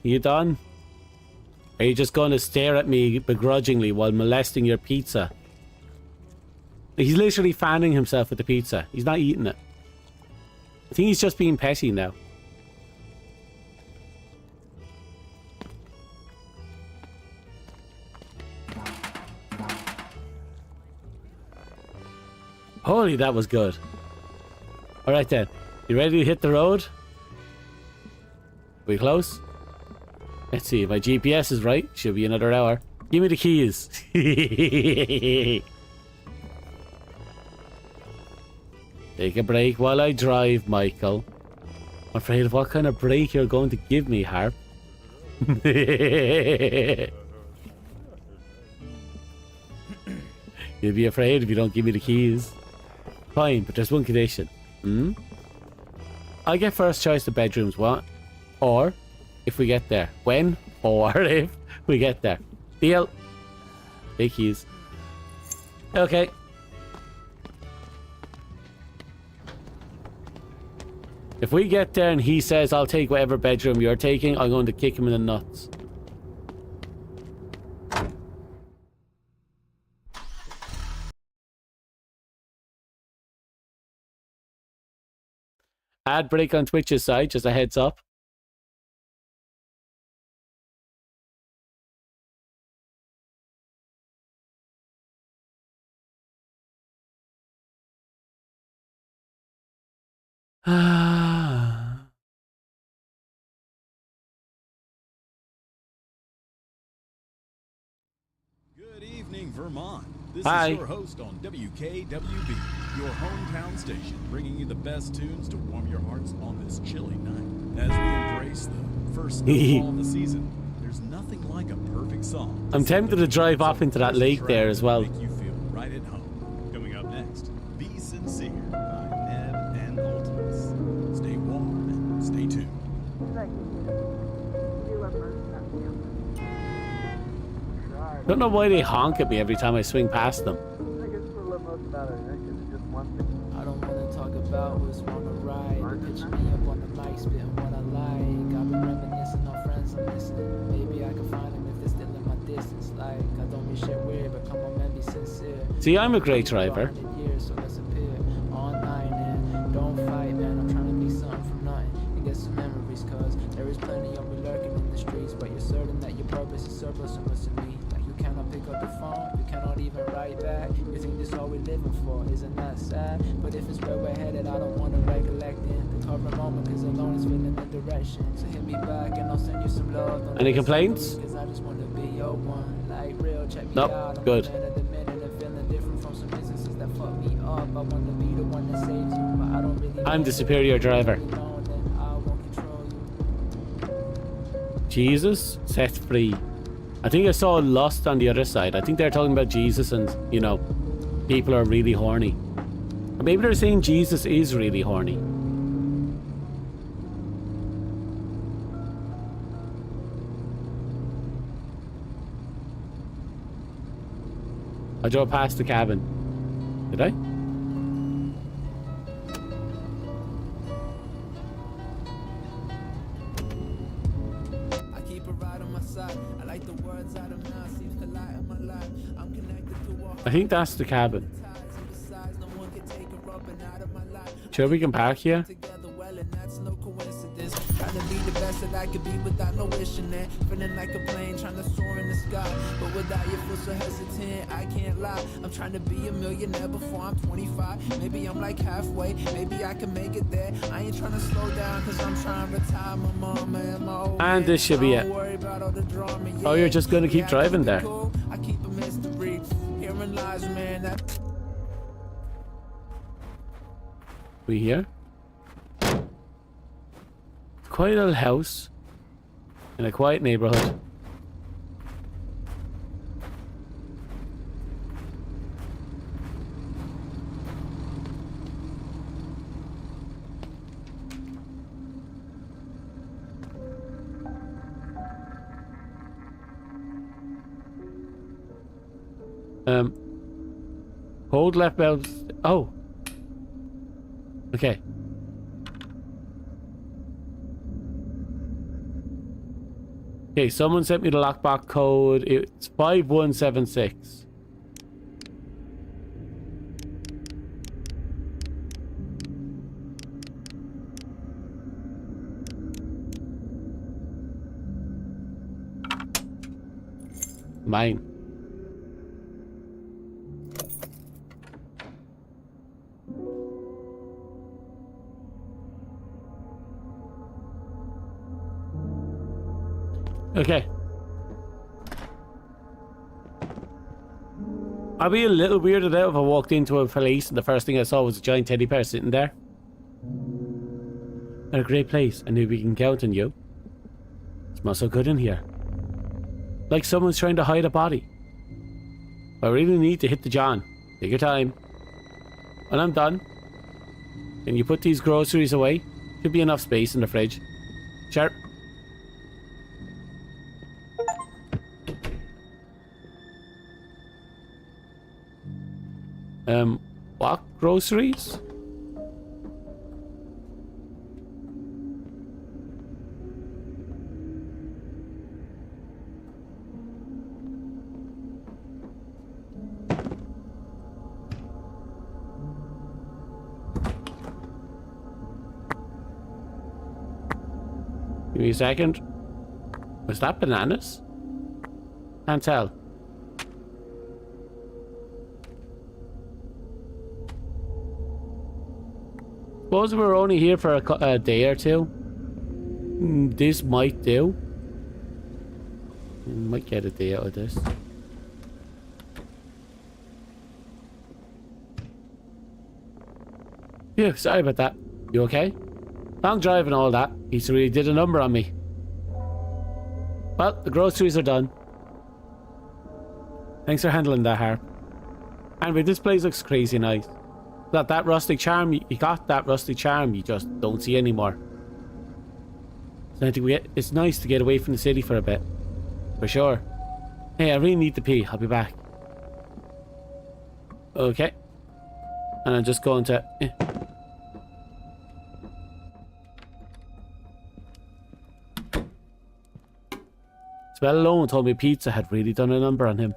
You done? Are you just going to stare at me begrudgingly while molesting your pizza? He's literally fanning himself with the pizza. He's not eating it. I think he's just being petty now. Holy, that was good. Alright then. You ready to hit the road? We close? Let's see, if my GPS is right, should be another hour. Give me the keys. Take a break while I drive, Michael. I'm afraid of what kind of break you're going to give me, Harp. You'll be afraid if you don't give me the keys. Fine, but there's one condition. I get first choice of bedrooms, what? Or if we get there. When or if we get there. Deal. Big keys. Okay. If we get there and he says I'll take whatever bedroom you're taking, I'm going to kick him in the nuts. Ad break on Twitch's side, just a heads up. Good evening, Vermont. This Hi. is your host on WKWB, your hometown station, bringing you the best tunes to warm your hearts on this chilly night. As we embrace the first snowfall of the season, there's nothing like a perfect song. I'm tempted to drive off into that lake there as well. Make you feel right at home. Coming up next, Be Sincere by Ned and Ultimus. Stay warm and stay tuned. Don't know why they honk at me every time I swing past them. I don't want to talk about what's wrong or right. Pitch me up on the spitting what I like. I've been reminiscing on friends I'm missing. Maybe I can find them if they're still in my distance. Like, I don't mean shit weird, but come on, man, be sincere. See, I'm a great driver. Years, so let's appear all night and don't fight, man. I'm trying to be something from nothing and get some memories, cause there is plenty of me lurking in the streets. But you're certain that your purpose is surplus to me. Like, you cannot pick up the phone, you cannot even write back. You think this all we're living for, isn't that sad? But if it's where we're headed, I don't want to recollect it. The current moment, cause alone is feeling the direction. So hit me back and I'll send you some love. Don't Any complaints? Cause I just want to be your one. Like real, check me Nope, out. I'm good. the man of the minute and feeling different from some instances that fuck me up. I want to be the one that saves you, but I don't really. I'm the superior driver. Jesus set free. I think I saw Lost on the other side. I think they're talking about Jesus and, you know, people are really horny. Or maybe they're saying Jesus is really horny. I drove past the cabin. Did I? I think that's the cabin. Sure we can park here? Trying to be the best that I could be without no wishing it. Feeling like a plane trying to soar in the sky. But without you feel so hesitant, I can't lie. I'm trying to be a millionaire before I'm 25. Maybe I'm like halfway, maybe I can make it there. I ain't trying to slow down cause I'm trying to retire my mama and my old and this should be it. Oh, you're just gonna keep driving there. I keep a mystery. Hearing lies, man. We here? Quiet little house in a quiet neighborhood. Hold left mouse. Oh. Okay. Okay, someone sent me the lockbox code. It's 5176. Mine. Okay. I'd be a little weirded out if I walked into a place and the first thing I saw was a giant teddy bear sitting there. What a great place. I knew we can count on you. It smells so good in here. Like someone's trying to hide a body. I really need to hit the John. Take your time. When I'm done, can you put these groceries away? Should be enough space in the fridge. Sure. What groceries? Give me a second. Was that bananas? Can't tell. Suppose we're only here for a day or two. This might do. Might get a day out of this. Yeah, sorry about that. You okay? Long drive and all that. He really did a number on me. Well, the groceries are done. Thanks for handling that, Harp. Anyway, this place looks crazy nice. That rustic charm, you got that rustic charm you just don't see anymore. So I think it's nice to get away from the city for a bit. For sure. Hey, I really need to pee. I'll be back. Okay. And I'm just going to... Smell alone told me pizza had really done a number on him.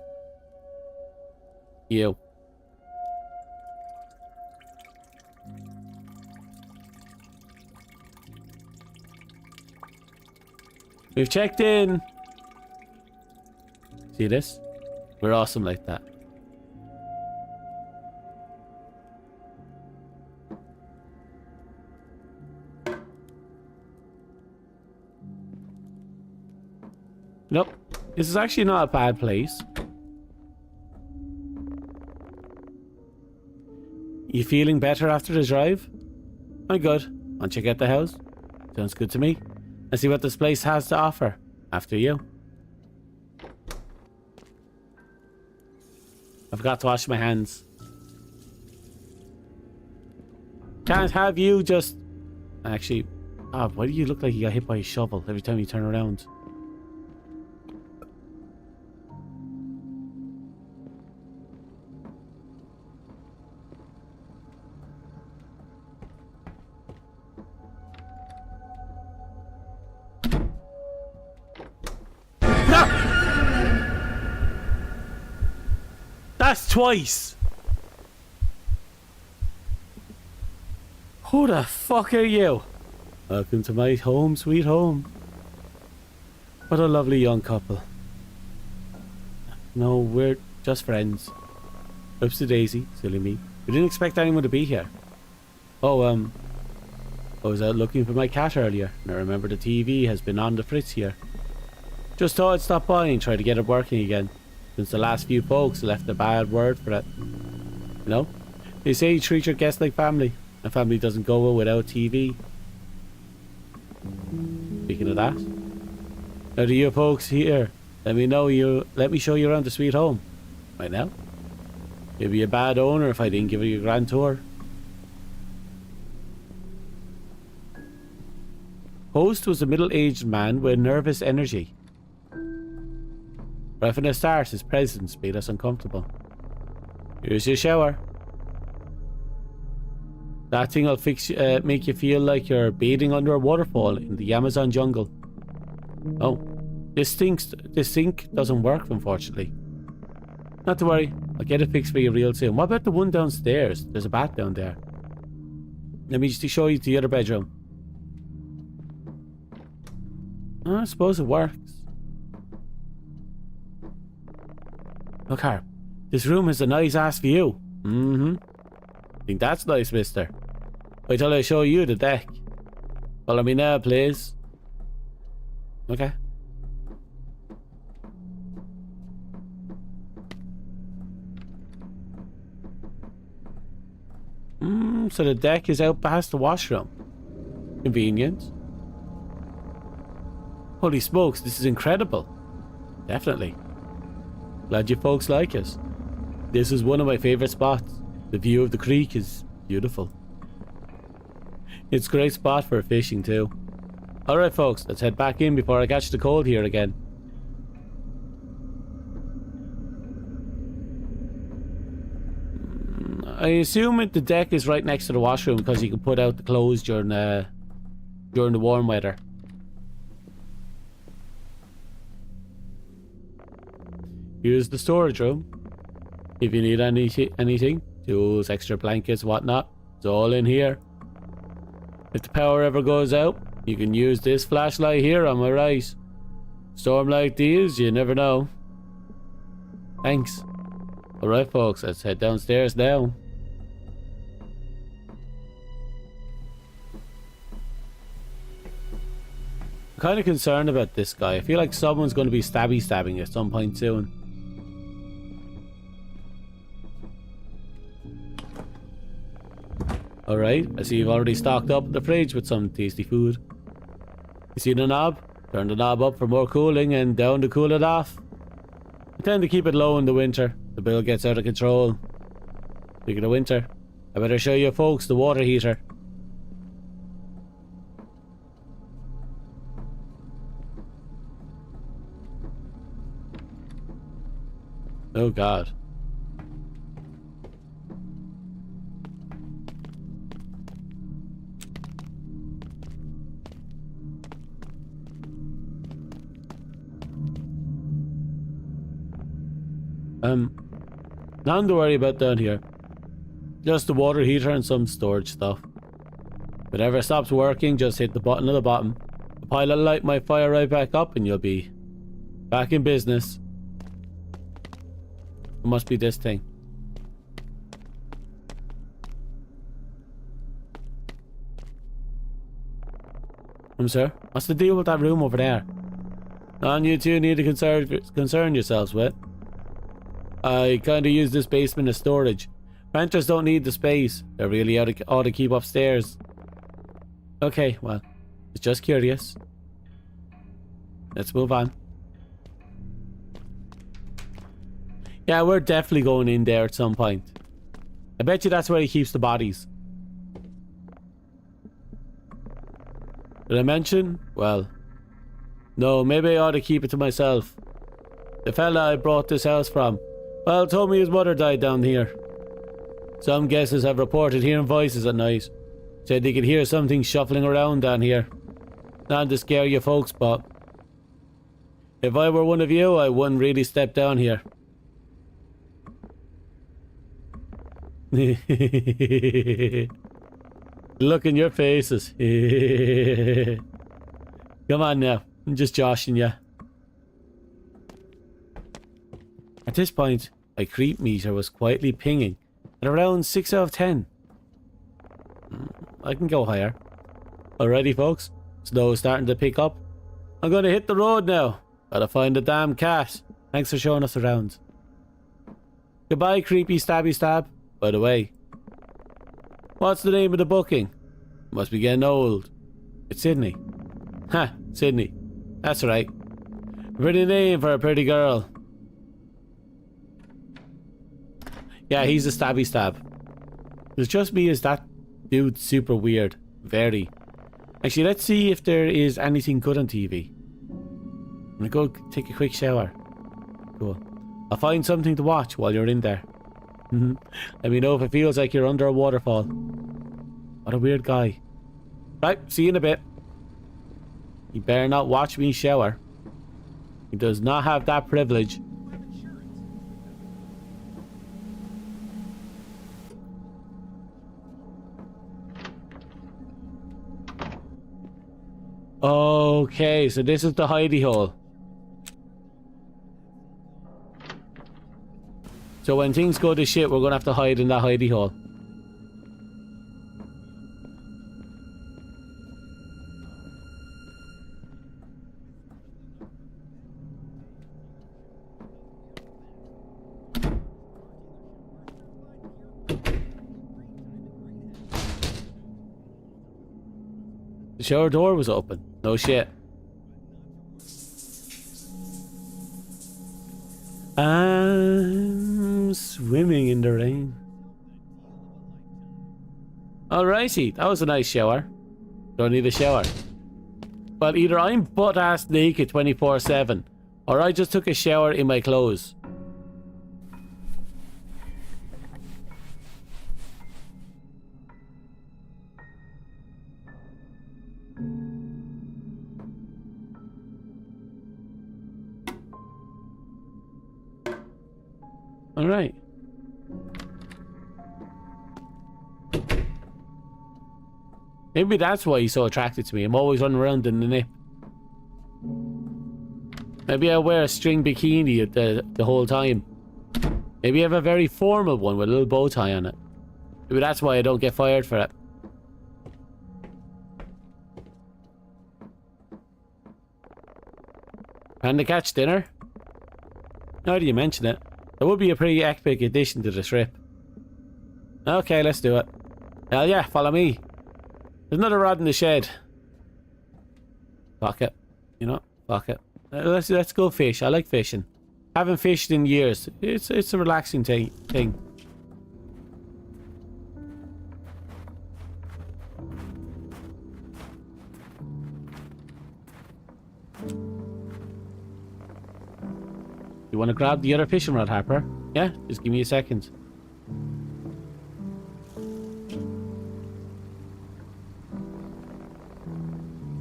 You. We've checked in. See this? We're awesome like that. Nope. This is actually not a bad place. You feeling better after the drive? I'm good. Want to check out the house? Sounds good to me. And see what this place has to offer. After you. I forgot to wash my hands. Can't have you just... Actually... Oh, why do you look like you got hit by a shovel every time you turn around? That's twice. Who the fuck are you? Welcome to my home, sweet home. What a lovely young couple. No, we're just friends. Oops to daisy, silly me. We didn't expect anyone to be here. Oh, I was out looking for my cat earlier, and I remember the TV has been on the fritz here. Just thought I'd stop by and try to get it working again. Since the last few folks left a bad word for it. You know? They say you treat your guests like family. A family doesn't go well without TV. Speaking of that, now to you folks here, let me show you around the sweet home. Right now? You'd be a bad owner if I didn't give you a grand tour. Host was a middle-aged man with nervous energy. Right from the start, his presence made us uncomfortable. Here's your shower. That thing will make you feel like you're bathing under a waterfall in the Amazon jungle. Oh, this sink doesn't work, unfortunately. Not to worry, I'll get it fixed for you real soon. What about the one downstairs? There's a bath down there. Let me just show you the other bedroom. I suppose it works. Look, Harp, this room has a nice ass view. Think that's nice, mister. Wait till I show you the deck. Follow me now, please. Okay. So the deck is out past the washroom. Convenient. Holy smokes, this is incredible. Definitely. Glad you folks like it. This is one of my favorite spots. The view of the creek is beautiful. It's a great spot for fishing too. Alright folks, let's head back in before I catch the cold here again. I assume the deck is right next to the washroom because you can put out the clothes during the warm weather. Here's the storage room. If you need anything, tools, extra blankets, whatnot, it's all in here. If the power ever goes out, you can use this flashlight here on my right. Storm like these, you never know. Thanks. Alright folks, let's head downstairs now. I'm kind of concerned about this guy. I feel like someone's going to be stabbing at some point soon. Alright, I see you've already stocked up the fridge with some tasty food. You see the knob? Turn the knob up for more cooling and down to cool it off. I tend to keep it low in the winter. The bill gets out of control. Speaking of winter, I better show you folks the water heater. Oh god. Nothing to worry about down here. Just the water heater and some storage stuff. If it ever stops working, just hit the button at the bottom. The pilot light might fire right back up and you'll be back in business. It must be this thing. Sir, what's the deal with that room over there? None you two need to concern yourselves with. I kinda use this basement as storage. Renters don't need the space. They really ought to keep upstairs. Okay, well, it's just curious. Let's move on. Yeah, we're definitely going in there at some point. I bet you that's where he keeps the bodies. Did I mention? Well, no, maybe I ought to keep it to myself. The fella I brought this house from, well, told me his mother died down here. Some guesses have reported hearing voices at night. Said they could hear something shuffling around down here. Not to scare you folks, but if I were one of you, I wouldn't really step down here. Look in your faces. Come on now, I'm just joshing you. At this point, my creep meter was quietly pinging at around 6 out of 10. I can go higher. Alrighty folks, snow is starting to pick up. I'm gonna hit the road now. Gotta find the damn cat. Thanks for showing us around. Goodbye, creepy stabby stab. By the way, what's the name of the booking? Must be getting old. It's Sydney. Ha, Sydney. That's right. Pretty name for a pretty girl. Yeah, he's a stabby stab. It's just me, is that dude super weird? Very. Actually, let's see if there is anything good on TV. I'm gonna go take a quick shower. Cool. I'll find something to watch while you're in there. Let me know if it feels like you're under a waterfall. What a weird guy. Right, see you in a bit. You better not watch me shower. He does not have that privilege. Okay, so this is the hidey hole. So when things go to shit, we're gonna have to hide in that hidey hole. The shower door was open. No shit. I'm swimming in the rain. Alrighty, that was a nice shower. Don't need a shower. Well, either I'm butt-ass naked 24/7, or I just took a shower in my clothes. Alright. Maybe that's why he's so attracted to me. I'm always running around in the nip. Maybe I wear a string bikini the whole time. Maybe I have a very formal one with a little bow tie on it. Maybe that's why I don't get fired for it. Plan to catch dinner? Now that you mention it, that would be a pretty epic addition to the trip. Okay, let's do it. Hell yeah, follow me. There's another rod in the shed. Fuck it. You know, fuck it. Let's go fish. I like fishing. Haven't fished in years. It's a relaxing thing. You want to grab the other fishing rod, Harper? Yeah, just give me a second.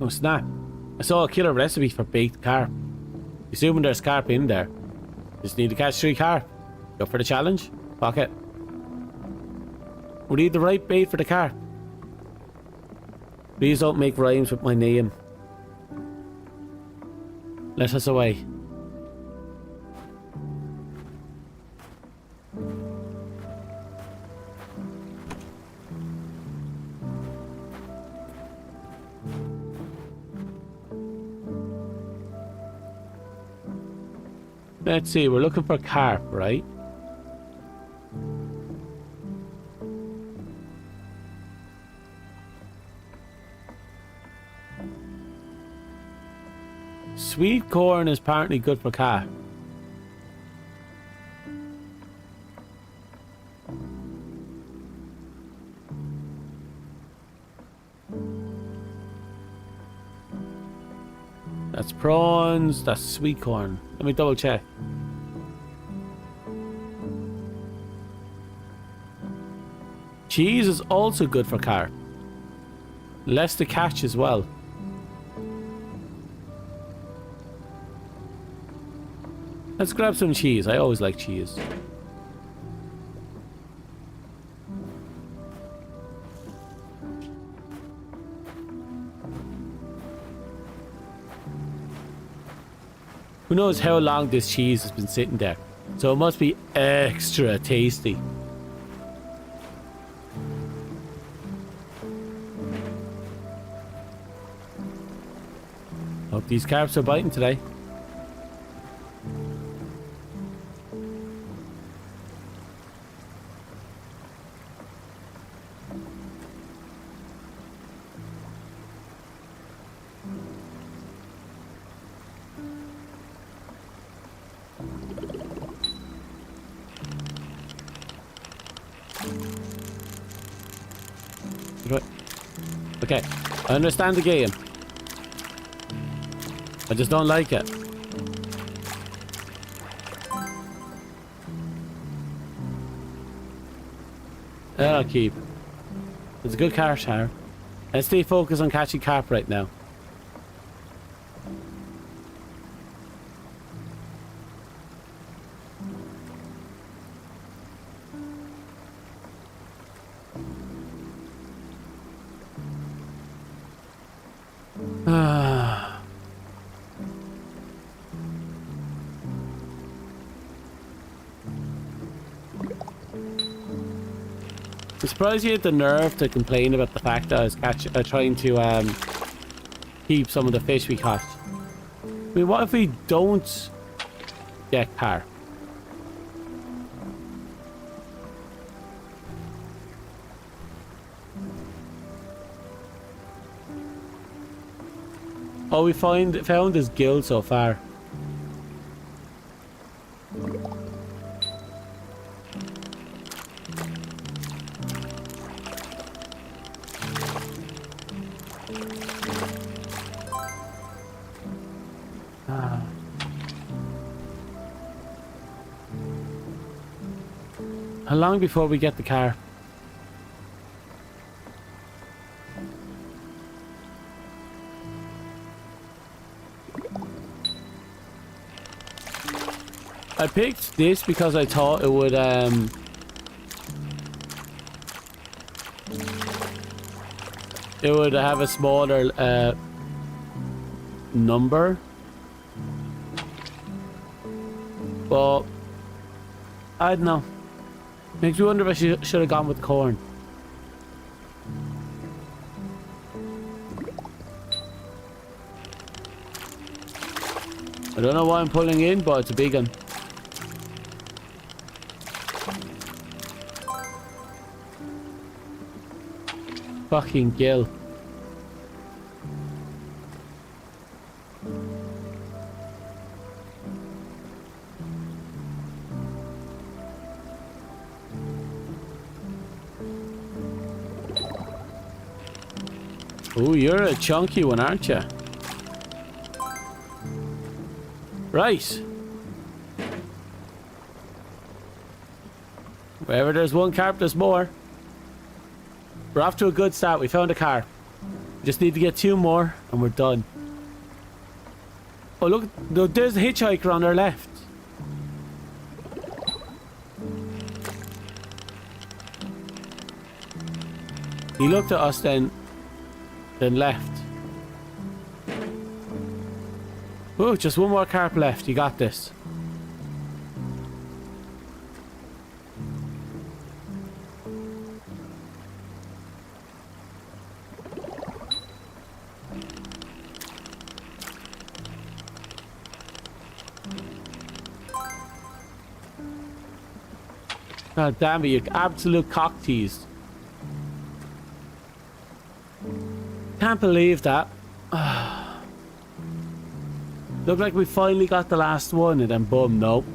Oh snap. I saw a killer recipe for baked carp. Assuming there's carp in there. Just need to catch 3 carp. Go for the challenge. Fuck it. We need the right bait for the car. Please don't make rhymes with my name. Let us away. Let's see, we're looking for carp, right? Sweet corn is apparently good for carp. That's prawns, that's sweet corn. Let me double check. Cheese is also good for carp. Less to catch as well. Let's grab some cheese. I always like cheese. Who knows how long this cheese has been sitting there? So it must be extra tasty. Hope these carps are biting today. Okay, I understand the game. I just don't like it. That'll keep. It's a good car, Char. Let's stay focused on catching carp right now. I'm surprised you had the nerve to complain about the fact that I was trying to keep some of the fish we caught. I mean, what if we don't get carp? All we found is gill so far. How long before we get the car? I picked this because I thought it would have a smaller number, but I don't know. Makes me wonder if I should have gone with corn. I don't know why I'm pulling in, but it's a big one. Fucking gill. Oh, you're a chunky one, aren't you? Right. Wherever there's one carp, there's more. We're off to a good start. We found a carp. We just need to get 2 more and we're done. Oh, look. There's a hitchhiker on our left. He looked at us then left. Oh, just one more carp left. You got this. God damn it, you absolute cock teased. Can't believe that. Looked like we finally got the last one and then boom, nope.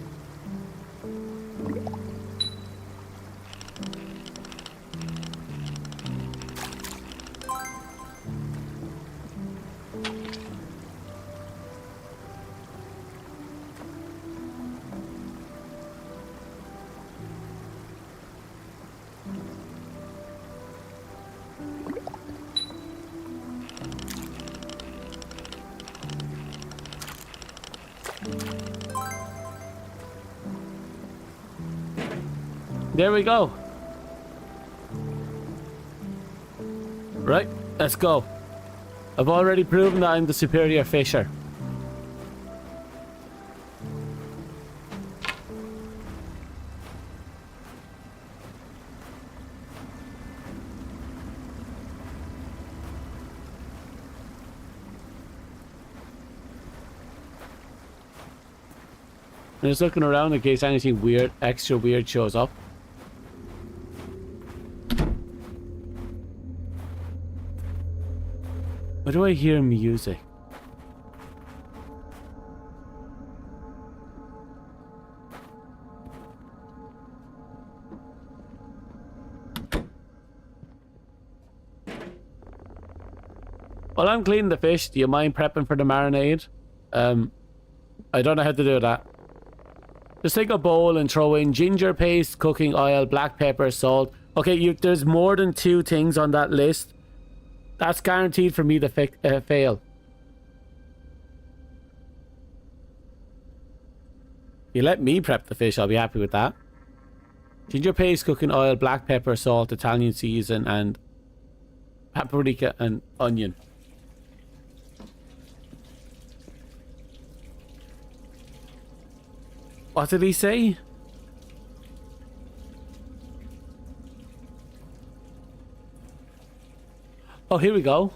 There we go. Right, let's go. I've already proven that I'm the superior fisher. I'm just looking around in case anything weird, extra weird shows up. Why do I hear music? While I'm cleaning the fish, do you mind prepping for the marinade? I don't know how to do that. Just take a bowl and throw in ginger paste, cooking oil, black pepper, salt. Okay, there's more than 2 things on that list. That's guaranteed for me to fail. You let me prep the fish, I'll be happy with that. Ginger paste, cooking oil, black pepper, salt, Italian season, and paprika and onion. What did he say? Oh, here we go.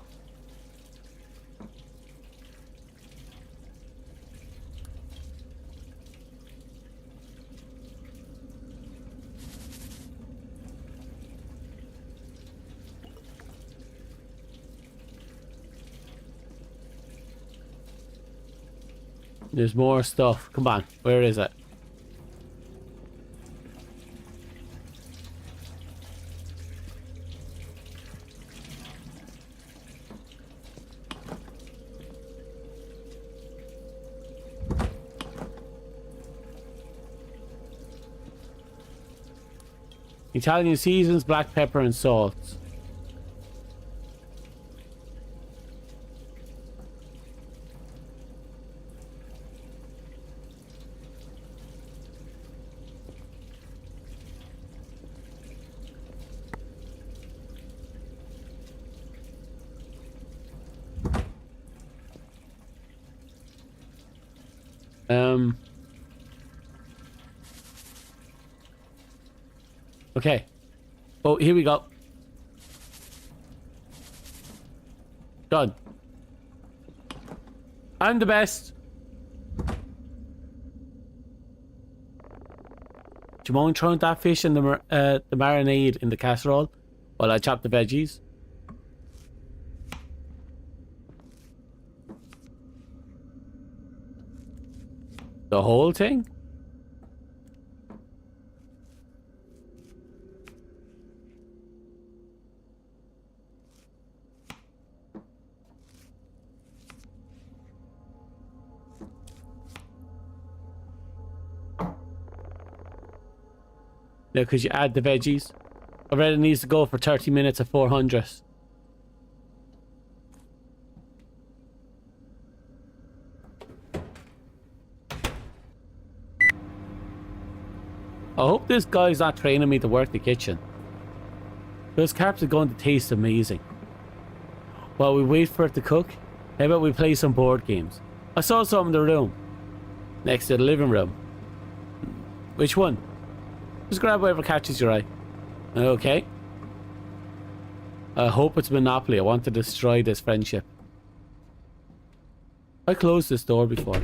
There's more stuff. Come on, where is it? Italian seasons, black pepper and salt. Okay. Oh, here we go. Done. I'm the best. Do you mind throwing that fish in the marinade in the casserole while I chop the veggies? The whole thing? Now, could you add the veggies? I read it needs to go for 30 minutes at 400. I hope this guy's not training me to work the kitchen. Those carps are going to taste amazing. While we wait for it to cook, how about we play some board games? I saw some in the room. Next to the living room. Which one? Just grab whatever catches your eye. Okay. I hope it's Monopoly. I want to destroy this friendship. I closed this door before.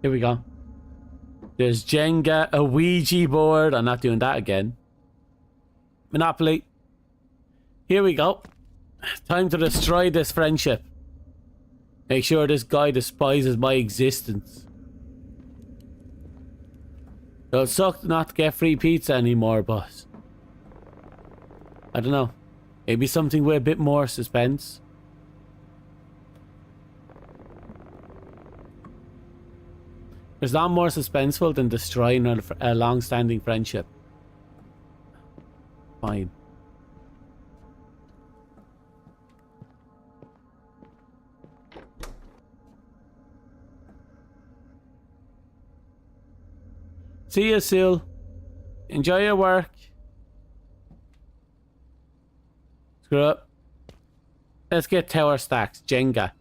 Here we go. There's Jenga, a Ouija board. I'm not doing that again. Monopoly. Here we go. Time to destroy this friendship. Make sure this guy despises my existence. It'll suck not to get free pizza anymore, but I don't know. Maybe something with a bit more suspense. There's not more suspenseful than destroying a long-standing friendship. Fine. See you, Sil. Enjoy your work. Screw up. Let's get tower stacks. Jenga.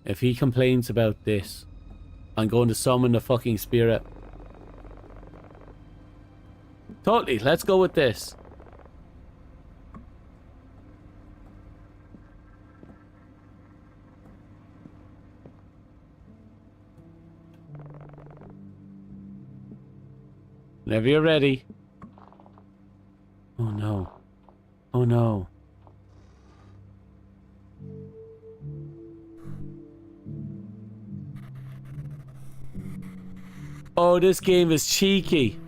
If he complains about this, I'm going to summon the fucking spirit. Totally, let's go with this. Whenever you're ready. Oh no. Oh no. Oh, this game is cheeky.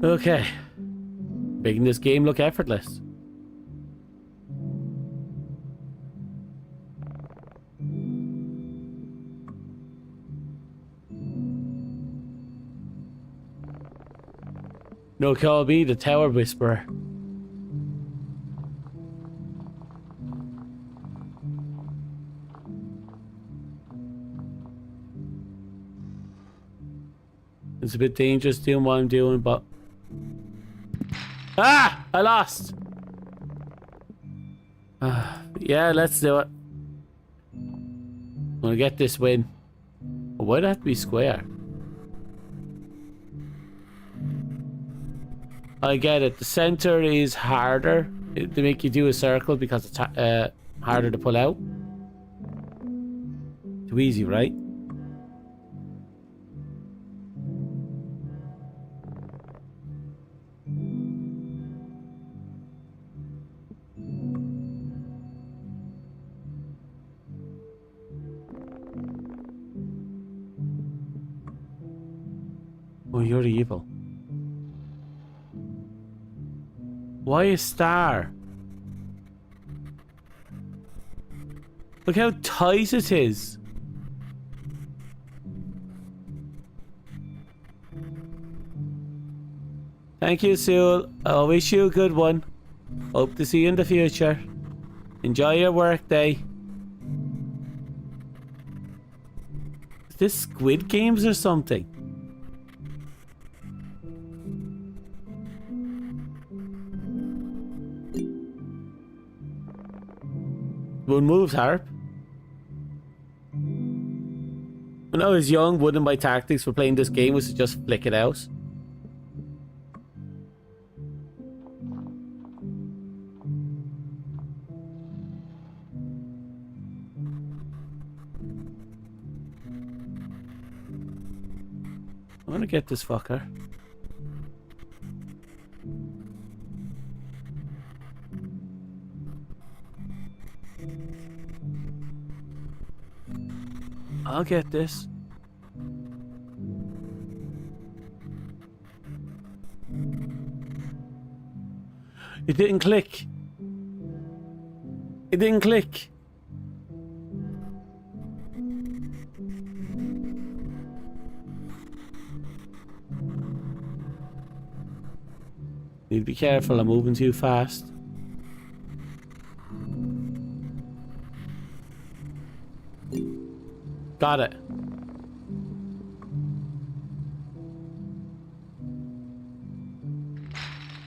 Okay. Making this game look effortless. No, call me the Tower Whisperer. It's a bit dangerous doing what I'm doing, but... Ah! I lost! Yeah, let's do it. I'm gonna get this win. But why'd it have to be square? I get it. The center is harder to make you do a circle because it's harder to pull out. Too easy, right? Oh, you're evil. Why a star? Look how tight it is. Thank you, Sue. I'll wish you a good one. Hope to see you in the future. Enjoy your work day. Is this Squid Games or something? One moves, Harp. When I was young, one of my tactics for playing this game was to just flick it out. I want to get this fucker. I'll get this. It didn't click. It didn't click. Need to be careful, I'm moving too fast. Got it.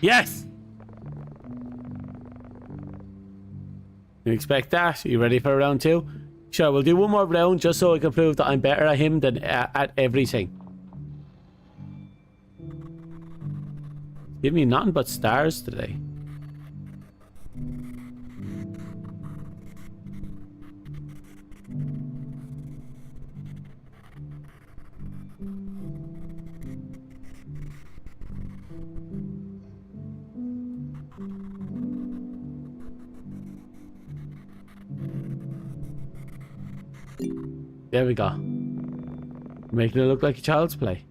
Yes! You expect that? Are you ready for round 2? Sure, we'll do one more round just so I can prove that I'm better at him than at everything. Give me nothing but stars today. There we go. Making it look like a child's play.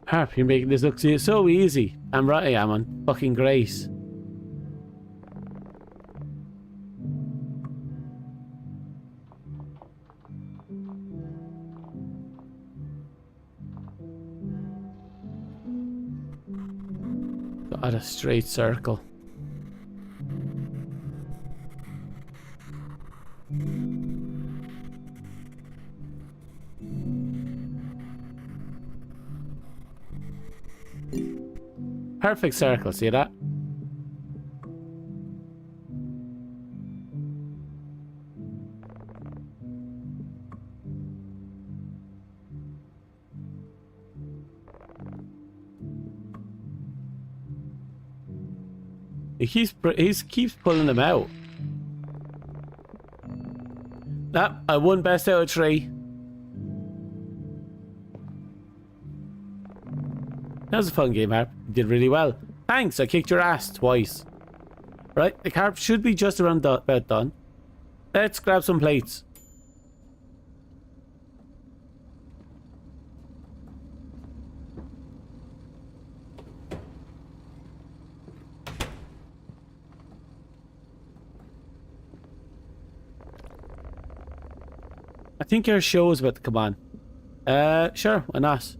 Harp, you're making this look so easy. I'm right, I am on fucking grace. Got a straight circle. Perfect circle, see that? He keeps pulling them out. That I won best out of 3. That was a fun game, Harp. You did really well. Thanks, I kicked your ass twice. Right, the carp should be just around about done. Let's grab some plates. I think your show is about to come on. Sure, why not?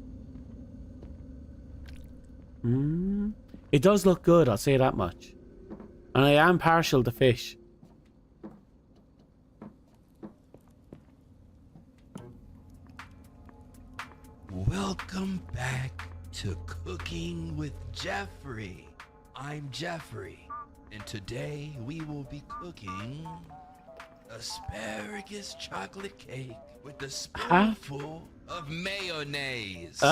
It does look good, I'll say that much. And I am partial to fish. Welcome back to Cooking with Jeffrey. I'm Jeffrey, and today we will be cooking asparagus chocolate cake with a spoonful of mayonnaise.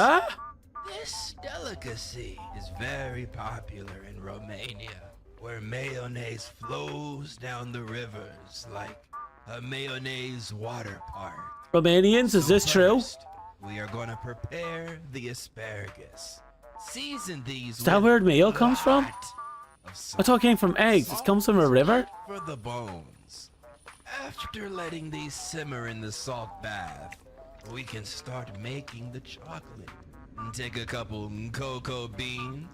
This delicacy is very popular in Romania, where mayonnaise flows down the rivers like a mayonnaise water park. Romanians, is this true? We are going to prepare the asparagus. Season these. Is that where meal comes from? I thought it came from eggs. It comes from a river? For the bones. After letting these simmer in the salt bath, we can start making the chocolate. Take a couple cocoa beans.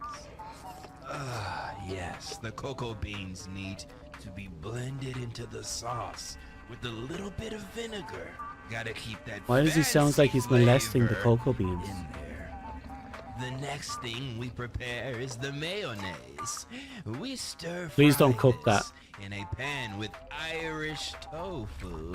Yes, the cocoa beans need to be blended into the sauce with a little bit of vinegar. Gotta keep that. Why does he sound like he's molesting the cocoa beans? In there. The next thing we prepare is the mayonnaise. We stir. Please don't cook that. In a pan with Irish tofu.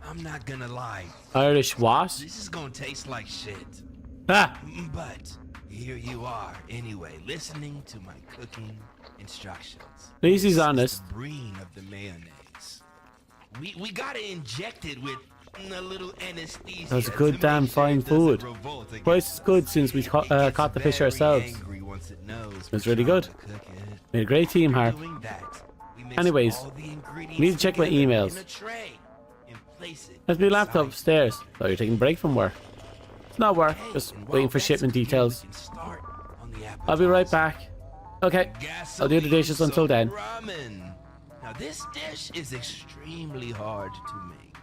I'm not gonna lie. Irish what? This is gonna taste like shit. Ah. But here you are, anyway, listening to my cooking instructions. Please, he's honest. Brine of the mayonnaise. We gotta inject it with a little anesthesia. That was a good damn fine food. Twice as good since we caught the fish ourselves. It was really good. Made a great team, Harp. Anyways, I need to check my emails. place it. There's my laptop upstairs. Thought you're taking a break from work. It's not work, just waiting for shipment details. I'll be right back. Okay, I'll do the dishes until then. Ramen. Now this dish is extremely hard to make.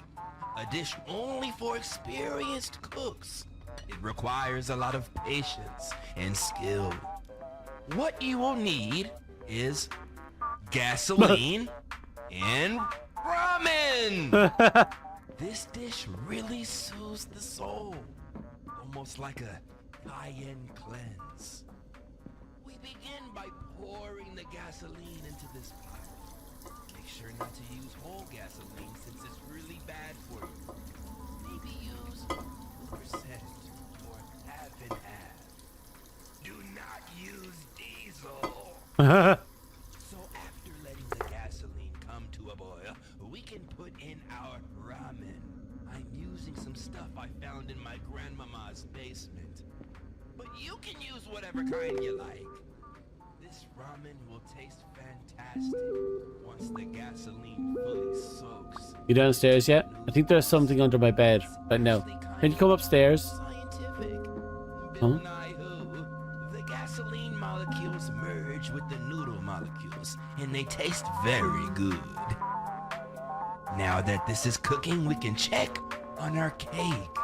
A dish only for experienced cooks. It requires a lot of patience and skill. What you will need is gasoline and ramen. This dish really soothes the soul, almost like a high-end cleanse. We begin by pouring the gasoline into this pot. Make sure not to use whole gasoline since it's really bad for you. Maybe use 2% or half and half. Do not use diesel. So after letting the gasoline come to a boil, we can put in our ramen. I'm using some stuff I found in my grandmama's basement. But you can use whatever kind you like. This ramen will taste fantastic once the gasoline fully soaks. You downstairs yet? I think there's something under my bed. But no. Can you come upstairs? Scientific. Huh? The gasoline molecules merge with the noodle molecules, and they taste very good. Now that this is cooking, we can check on our cake.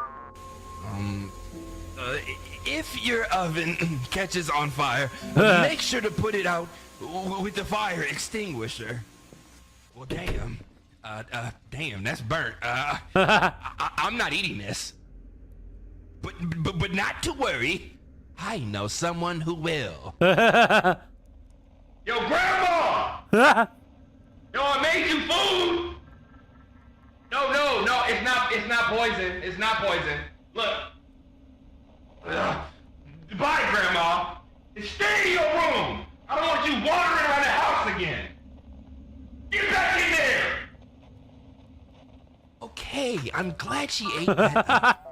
If your oven catches on fire, make sure to put it out with the fire extinguisher. Well, damn. Damn, that's burnt. I'm not eating this. But not to worry. I know someone who will. Yo, Grandma! Yo, I made you food! No, it's not poison. It's not poison. Look. Bye, Grandma. Stay in your room. I don't want you wandering around the house again. Get back in there! Okay, I'm glad she ate that up.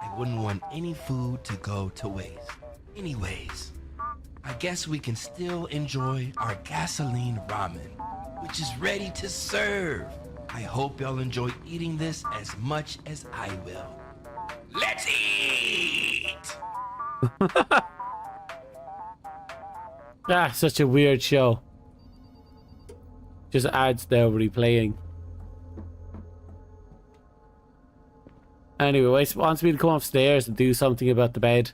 I wouldn't want any food to go to waste. Anyways, I guess we can still enjoy our gasoline ramen, which is ready to serve. I hope y'all enjoy eating this as much as I will. Let's eat! Ah, such a weird show. Just adds now replaying. Anyway, he wants me to come upstairs and do something about the bed.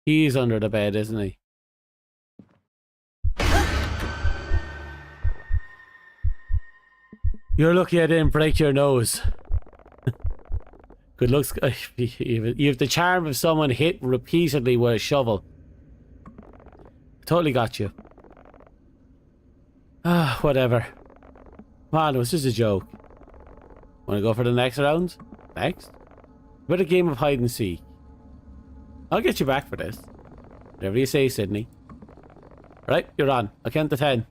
He's under the bed, isn't he? You're lucky I didn't break your nose. Good looks. You have the charm of someone hit repeatedly with a shovel. Totally got you. Ah, whatever. Come on, it was just a joke. Wanna go for the next round? Next? What a game of hide and seek. I'll get you back for this. Whatever you say, Sydney. Right, you're on. I'll count to 10.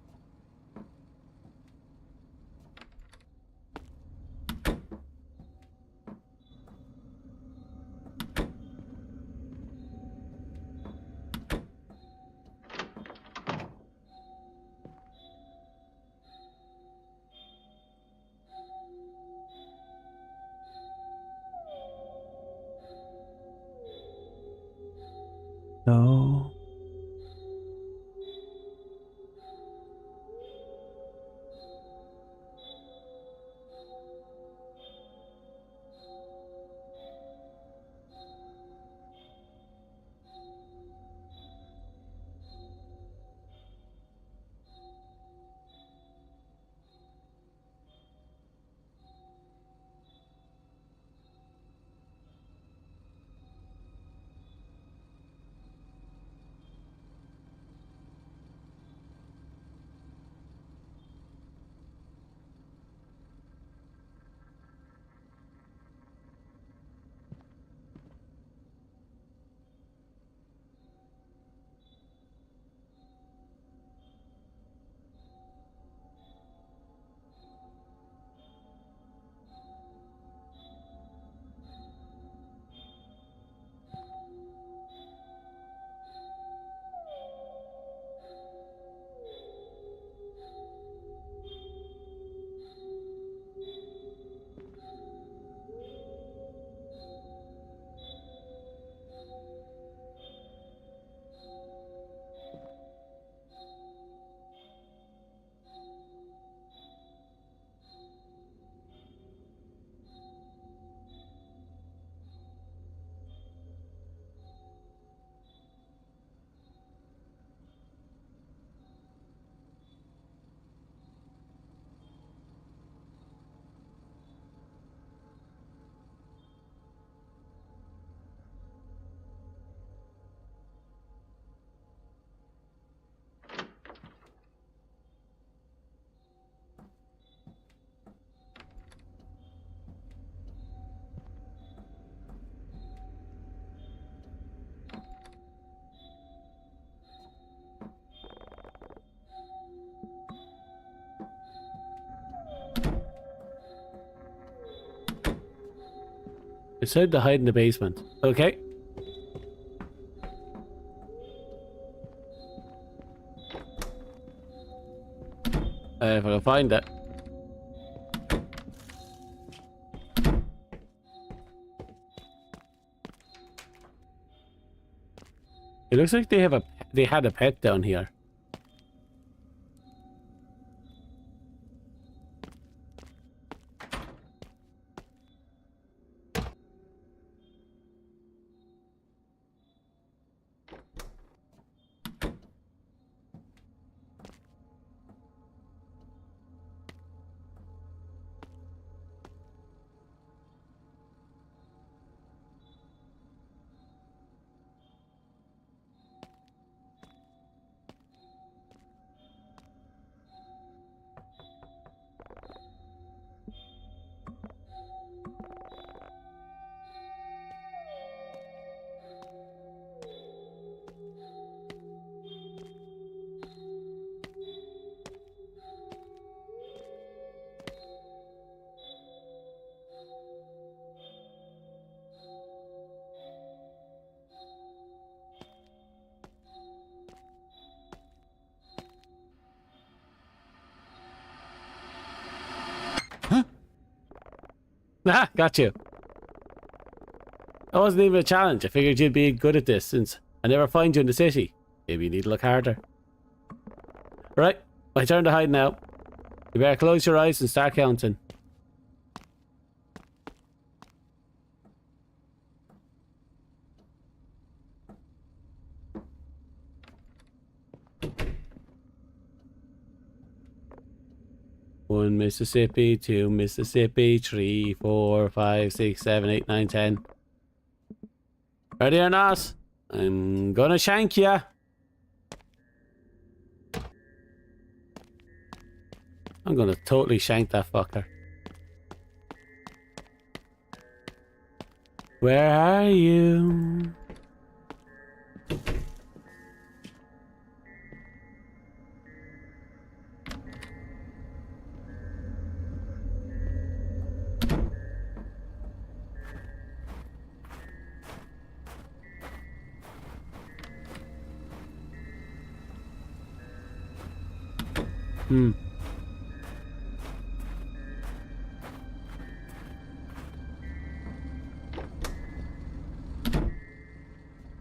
No. Decided to hide in the basement. Okay. If I can find it. It looks like they had a pet down here. Ah, got you. That wasn't even a challenge. I figured you'd be good at this since I never find you in the city. Maybe you need to look harder. Right, my turn to hide now. You better close your eyes and start counting. One Mississippi, 2 Mississippi, 3, 4, 5, 6, 7, 8, 9, 10. Ready or not? I'm gonna shank ya. I'm gonna totally shank that fucker. Where are you?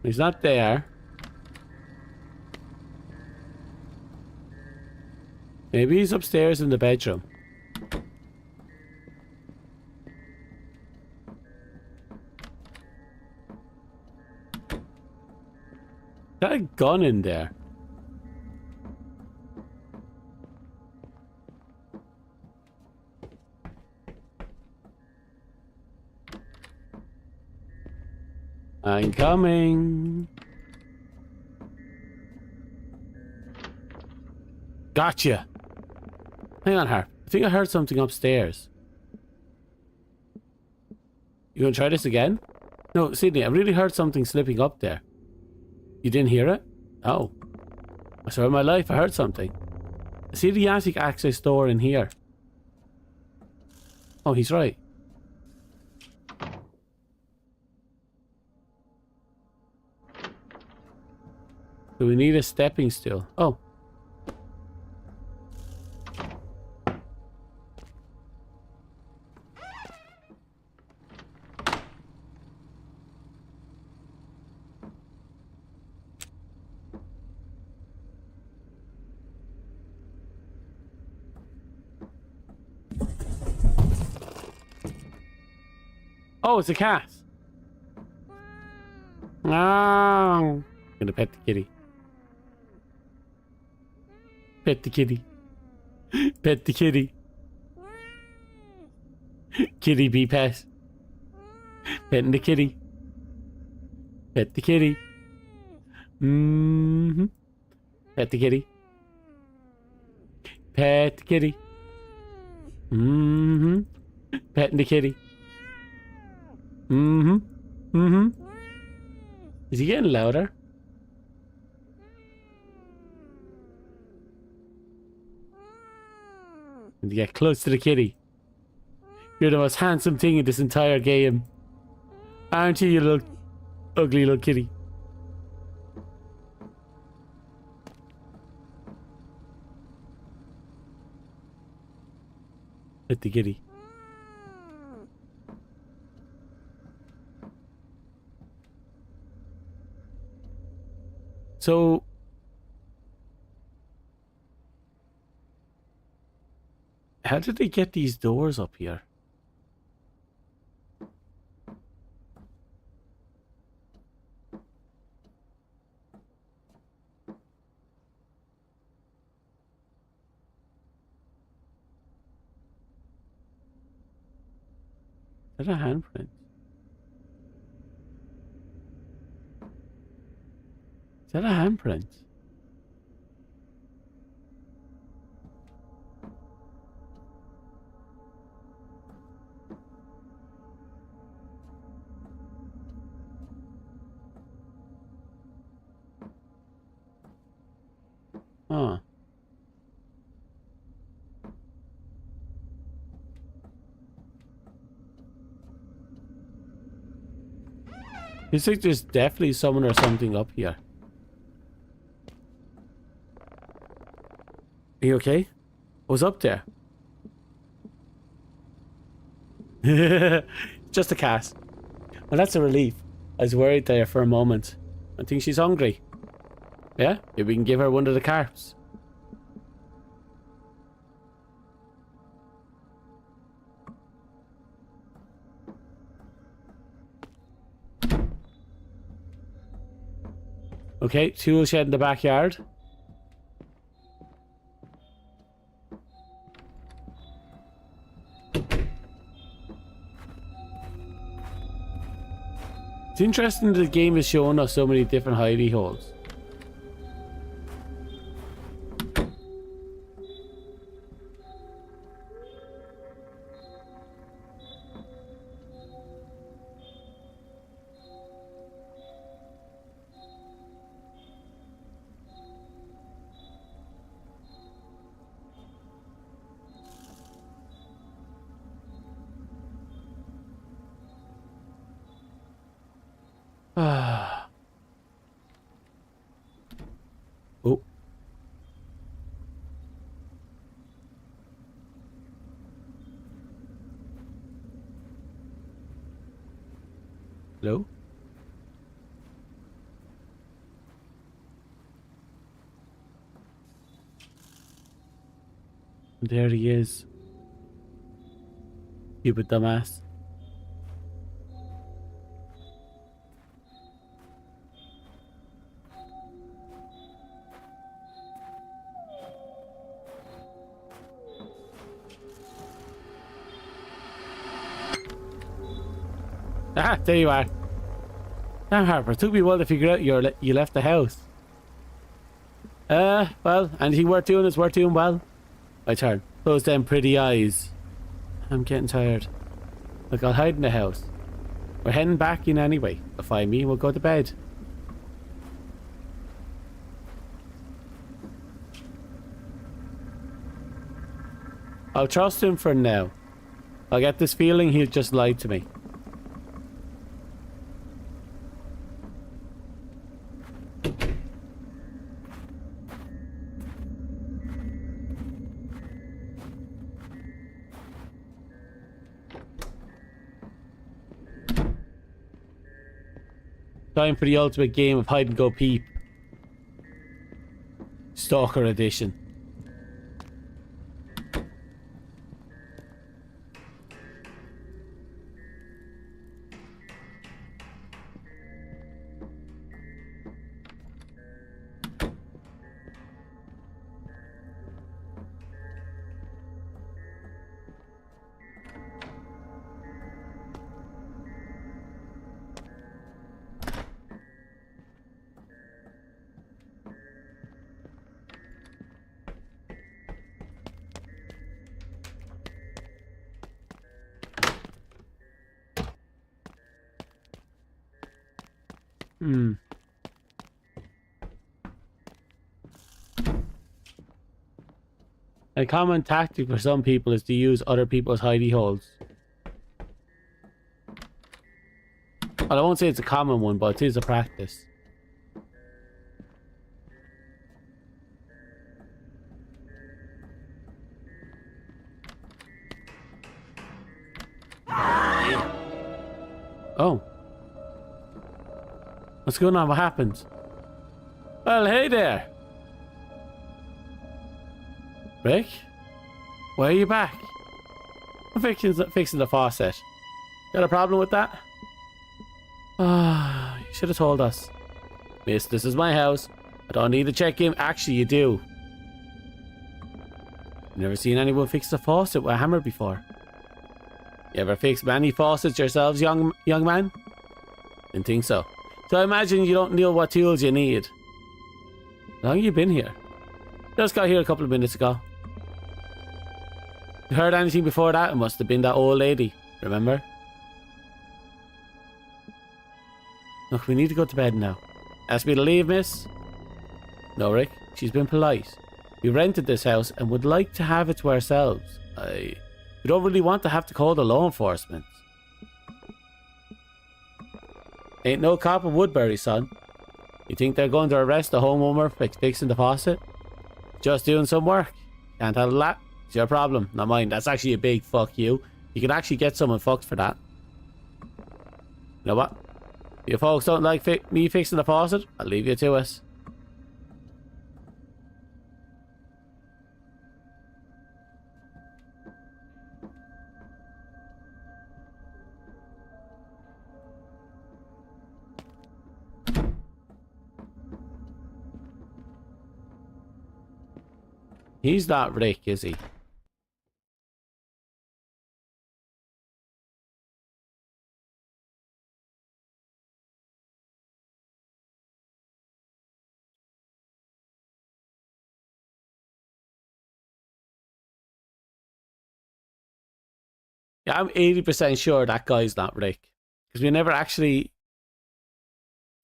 He's not there. Maybe he's upstairs in the bedroom. Got a gun in there. I'm coming. Gotcha. Hang on, Harp. I think I heard something upstairs. You gonna try this again? No, Sydney, I really heard something slipping up there. You didn't hear it? Oh. I swear on my life I heard something. I see the attic access door in here. Oh, he's right. So we need a stepping stool. Oh. Oh, it's a cat. Oh. I'm gonna pet the kitty. Pet the kitty. Pet the kitty. Kitty be pet. Petting the kitty. Pet the kitty. Pet the kitty. Pet the kitty. Petting the kitty. Is he getting louder? And you get close to the kitty. You're the most handsome thing in this entire game. Aren't you, you little ugly little kitty? Hit the kitty. So how did they get these doors up here? Is that a handprint? Is that a handprint? Huh. It's like there's definitely someone or something up here. Are you okay? What's up there? Just a cat. Well, that's a relief. I was worried there for a moment. I think she's hungry. Yeah? Maybe we can give her one of the carps. Okay, tool shed in the backyard. It's interesting that the game is showing us so many different hidey holes. Oh. Hello? There he is. Stupid dumbass. Ah, there you are. Damn, Harper, it took me a while to figure out you left the house. Well, anything worth doing is worth doing well. My turn. Close them pretty eyes. I'm getting tired. Look, I'll hide in the house. We're heading back in anyway. They'll find me and we'll go to bed. I'll trust him for now. I get this feeling he'll just lie to me. Time for the ultimate game of hide and go peep. Stalker edition. A common tactic for some people is to use other people's hidey holes. Well, I won't say it's a common one, but it is a practice. Oh. What's going on? What happened? Well, hey there. Rick? Why are you back? I'm fixing the faucet. Got a problem with that? Ah, you should have told us. Miss, this is my house. I don't need to check in. Actually, you do. Never seen anyone fix a faucet with a hammer before. You ever fix many faucets yourselves, young man? Didn't think so. So I imagine you don't know what tools you need. How long have you been here? Just got here a couple of minutes ago. You heard anything before that? It must have been that old lady. Remember? Look, we need to go to bed now. Ask me to leave, miss? No, Rick. She's been polite. We rented this house and would like to have it to ourselves. We don't really want to have to call the law enforcement. Ain't no cop in Woodbury, son. You think they're going to arrest the homeowner for fixing the faucet? Just doing some work. Can't handle that? It's your problem, not mine. That's actually a big fuck you. You can actually get someone fucked for that. You know what? If you folks don't like me fixing the faucet, I'll leave you to us. He's not Rick, is he? Yeah, I'm 80% sure that guy's not Rick. Because we never actually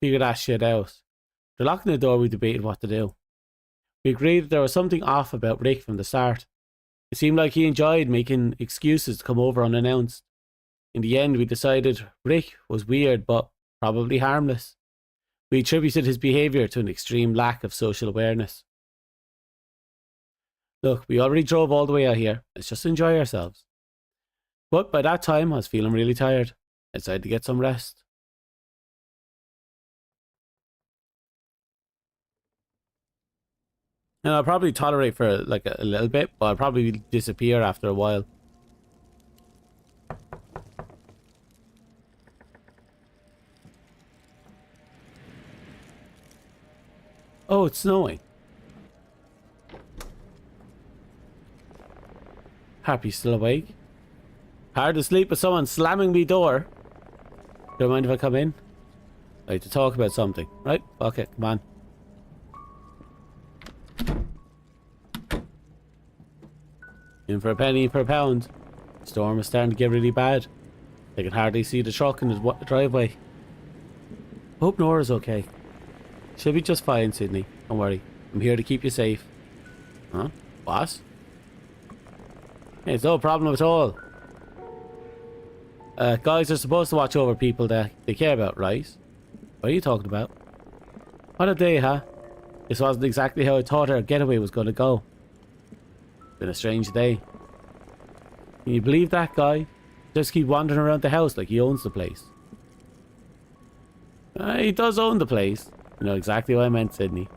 figured that shit out. They're locking the door, we debated what to do. We agreed that there was something off about Rick from the start. It seemed like he enjoyed making excuses to come over unannounced. In the end, we decided Rick was weird, but probably harmless. We attributed his behaviour to an extreme lack of social awareness. Look, we already drove all the way out here. Let's just enjoy ourselves. But by that time, I was feeling really tired. I decided to get some rest. And I'll probably tolerate for like a little bit, but I'll probably disappear after a while. Oh, it's snowing. Happy's still awake. Hard to sleep with someone slamming me door. Don't mind if I come in? I like to talk about something, right? Okay, come on. In for a penny per pound. The storm is starting to get really bad. I can hardly see the truck in the driveway. Hope Nora's okay. She'll be just fine, Sydney. Don't worry. I'm here to keep you safe. Huh? What? Hey, it's no problem at all. Guys are supposed to watch over people that they care about, right? What are you talking about? What a day, huh? This wasn't exactly how I thought our getaway was going to go. Been a strange day. Can you believe that guy? Just keep wandering around the house like he owns the place. He does own the place. You know exactly what I meant, Sydney.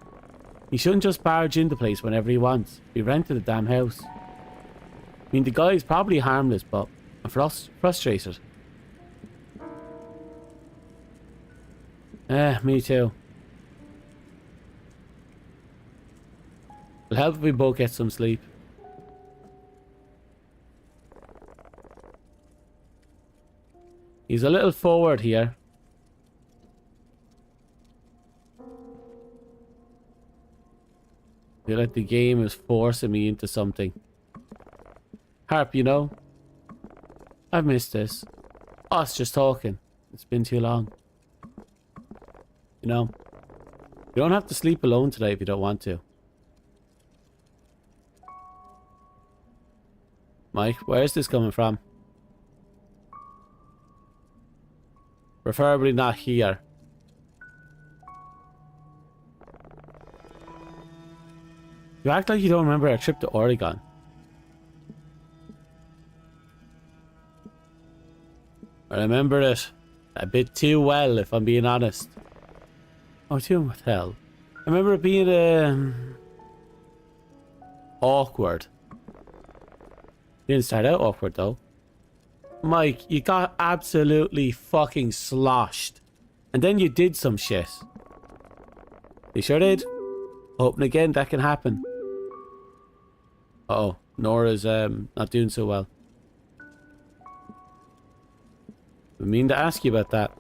He shouldn't just barge in the place whenever he wants. He rented the damn house. I mean, the guy's probably harmless, but I'm frustrated. Me too. It'll help if we both get some sleep. He's a little forward here. I feel like the game is forcing me into something. Harp, you know, I've missed this. Us just talking. It's been too long. You know, you don't have to sleep alone today if you don't want to. Mike, where is this coming from? Preferably not here. You act like you don't remember our trip to Oregon. I remember it a bit too well, if I'm being honest. Oh, too well. I remember it being awkward. Didn't start out awkward though. Mike, you got absolutely fucking sloshed. And then you did some shit. You sure did? Hoping again that can happen. Uh oh, Nora's not doing so well. I mean to ask you about that.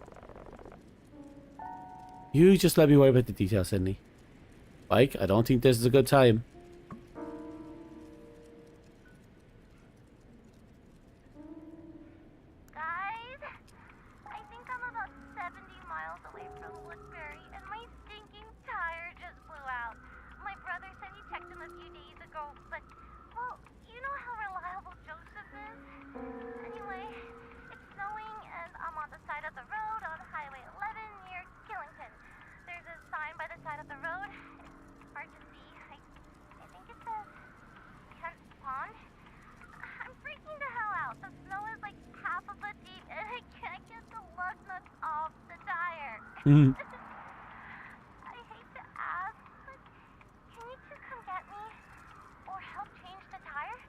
You just let me worry about the details, Sydney. Mike, I don't think this is a good time. Guys, I think I'm about 70 miles away from Woodbury, and my stinking tire just blew out. My brother said he checked him a few days ago, but, well, you know how reliable Joseph is? Anyway, it's snowing, and I'm on the side of the road on Highway 11 near Killington. There's a sign by the side of the road. It's hard to see. I think it says Kent Pond. I'm freaking the hell out. The snow is like half a foot deep, and I can't get the lug nuts off the tire. I hate to ask, but can you two come get me? Or help change the tire?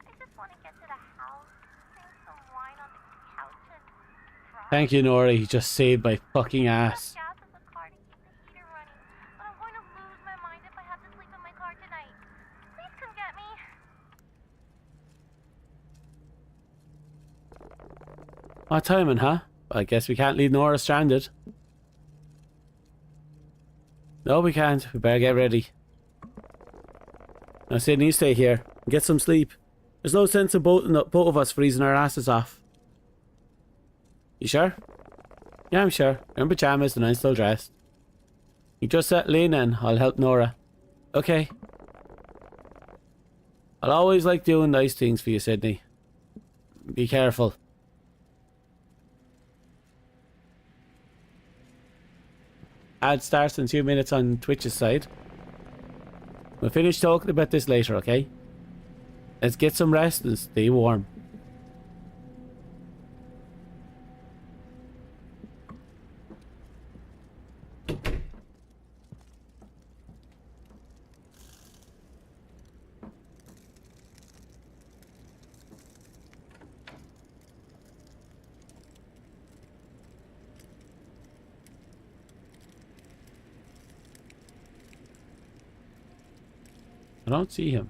I just want to get to the house, drink some wine on the couch, and drive. Thank you, Nora. You just saved my fucking ass. Gas in the car to keep the heater running, but I'm going to lose my mind if I have to sleep in my car tonight. Please come get me. What timing, huh? I guess we can't leave Nora stranded. No, we can't. We better get ready. Now, Sydney, you stay here and get some sleep. There's no sense in both of us freezing our asses off. You sure? Yeah, I'm sure. You're in pajamas and I'm still dressed. You just settle in and I'll help Nora. Okay. I'll always like doing nice things for you, Sydney. Be careful. Ad starts in 2 minutes on Twitch's side. We'll finish talking about this later, okay? Let's get some rest and stay warm. I don't see him.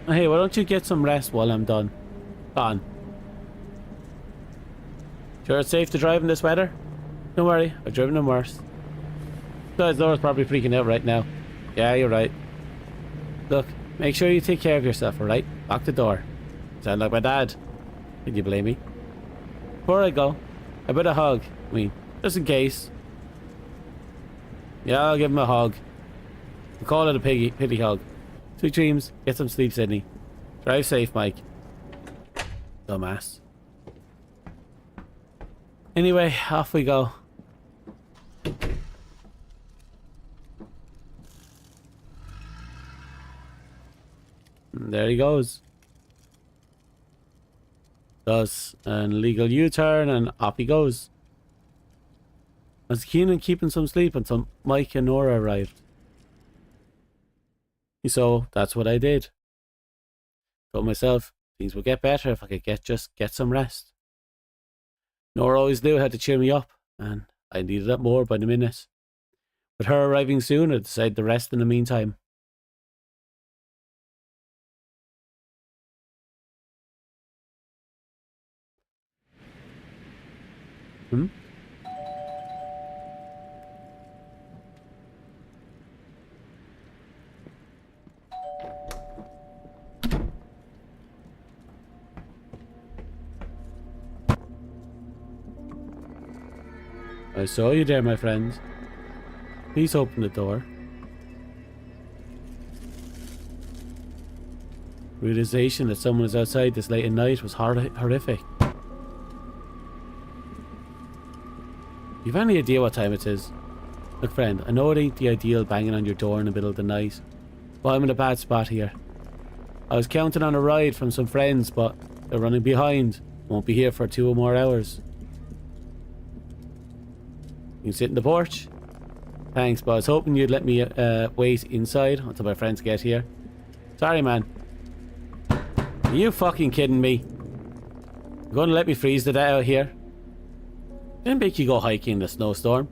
Hey, why don't you get some rest while I'm done? Gone. Sure it's safe to drive in this weather? Don't worry, I've driven in worse. Besides, Laura's probably freaking out right now. Yeah, you're right. Look, make sure you take care of yourself, alright? Lock the door. Sound like my dad. Can you blame me? Before I go, I better hug. I mean, just in case. Yeah, I'll give him a hug. We'll call it a pity hug. Sweet dreams. Get some sleep, Sydney. Drive safe, Mike. Dumbass. Anyway, off we go. And there he goes. Does an illegal U-turn and off he goes. I was keen on keeping some sleep until Mike and Nora arrived. So that's what I did. Told myself things would get better if I could just get some rest. Nora always knew how to cheer me up, and I needed it more by the minute. With her arriving soon, I decided to rest in the meantime. I saw you there, my friend. Please open the door. Realization that someone is outside this late at night was horrific. You've any idea what time it is? Look, friend, I know it ain't the ideal banging on your door in the middle of the night, but I'm in a bad spot here. I was counting on a ride from some friends, but they're running behind. Won't be here for 2 or more hours. You can sit in the porch. Thanks, but I was hoping you'd let me wait inside until my friends get here. Sorry, man. Are you fucking kidding me? You're going to let me freeze to death out here? Didn't make you go hiking in the snowstorm.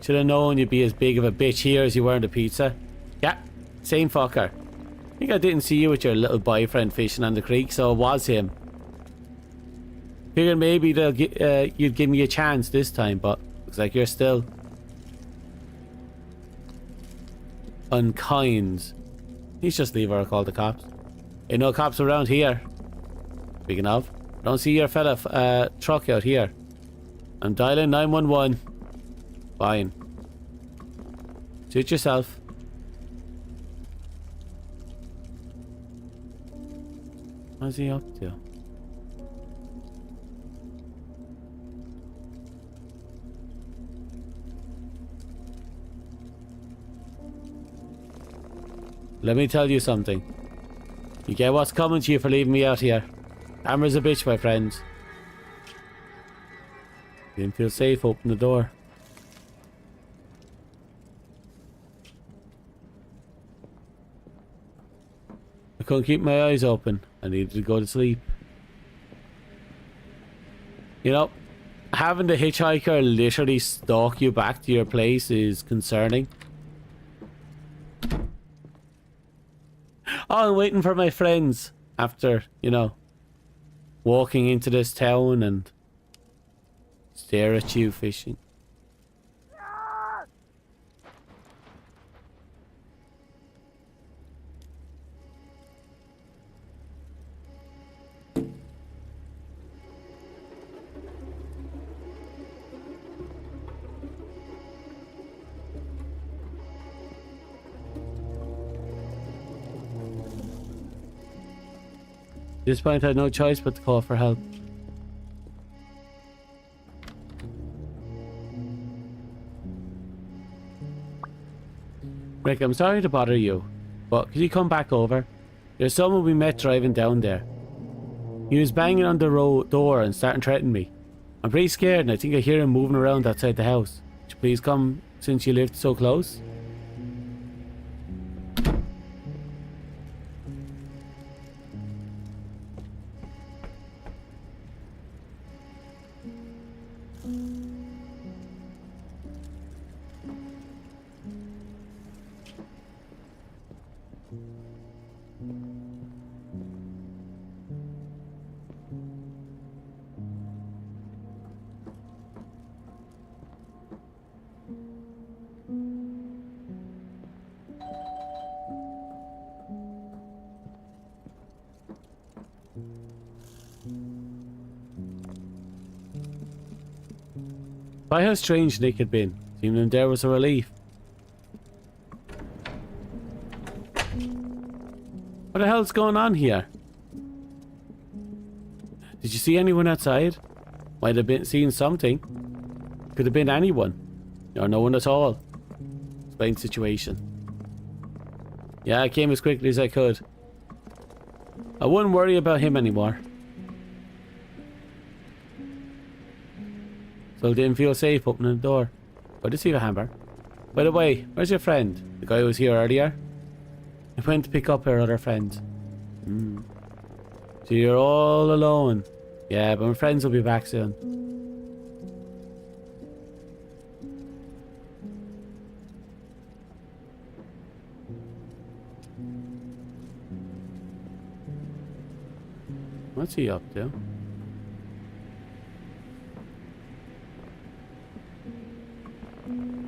Should have known you'd be as big of a bitch here as you were in the pizza. Yeah, same fucker. I think I didn't see you with your little boyfriend fishing on the creek, so it was him. Figured maybe you'd give me a chance this time, but looks like you're still unkind. Please just leave or I'll call the cops. Ain't no cops around here. Speaking of, I don't see your fella truck out here. I'm dialing 911. Fine. Suit yourself. What's he up to? Let me tell you something. You get what's coming to you for leaving me out here. Amber's a bitch, my friends. You didn't feel safe, open the door. I couldn't keep my eyes open. I needed to go to sleep. You know, having the hitchhiker literally stalk you back to your place is concerning. Oh, I'm waiting for my friends after, you know, walking into this town and stare at you fishing. At this point I had no choice but to call for help. Rick, I'm sorry to bother you, but could you come back over? There's someone we met driving down there. He was banging on the door and starting to threaten me. I'm pretty scared and I think I hear him moving around outside the house. Would you please come since you lived so close? By how strange Nick had been, seeing him there was a relief. What the hell's going on here? Did you see anyone outside? Might have been seeing something. Could have been anyone. Or no one at all. Explain situation. Yeah, I came as quickly as I could. I wouldn't worry about him anymore. Still didn't feel safe opening the door. I did see the hammer. By the way, where's your friend? The guy who was here earlier? I went to pick up her other friend. So you're all alone. Yeah, but my friends will be back soon. What's he up to?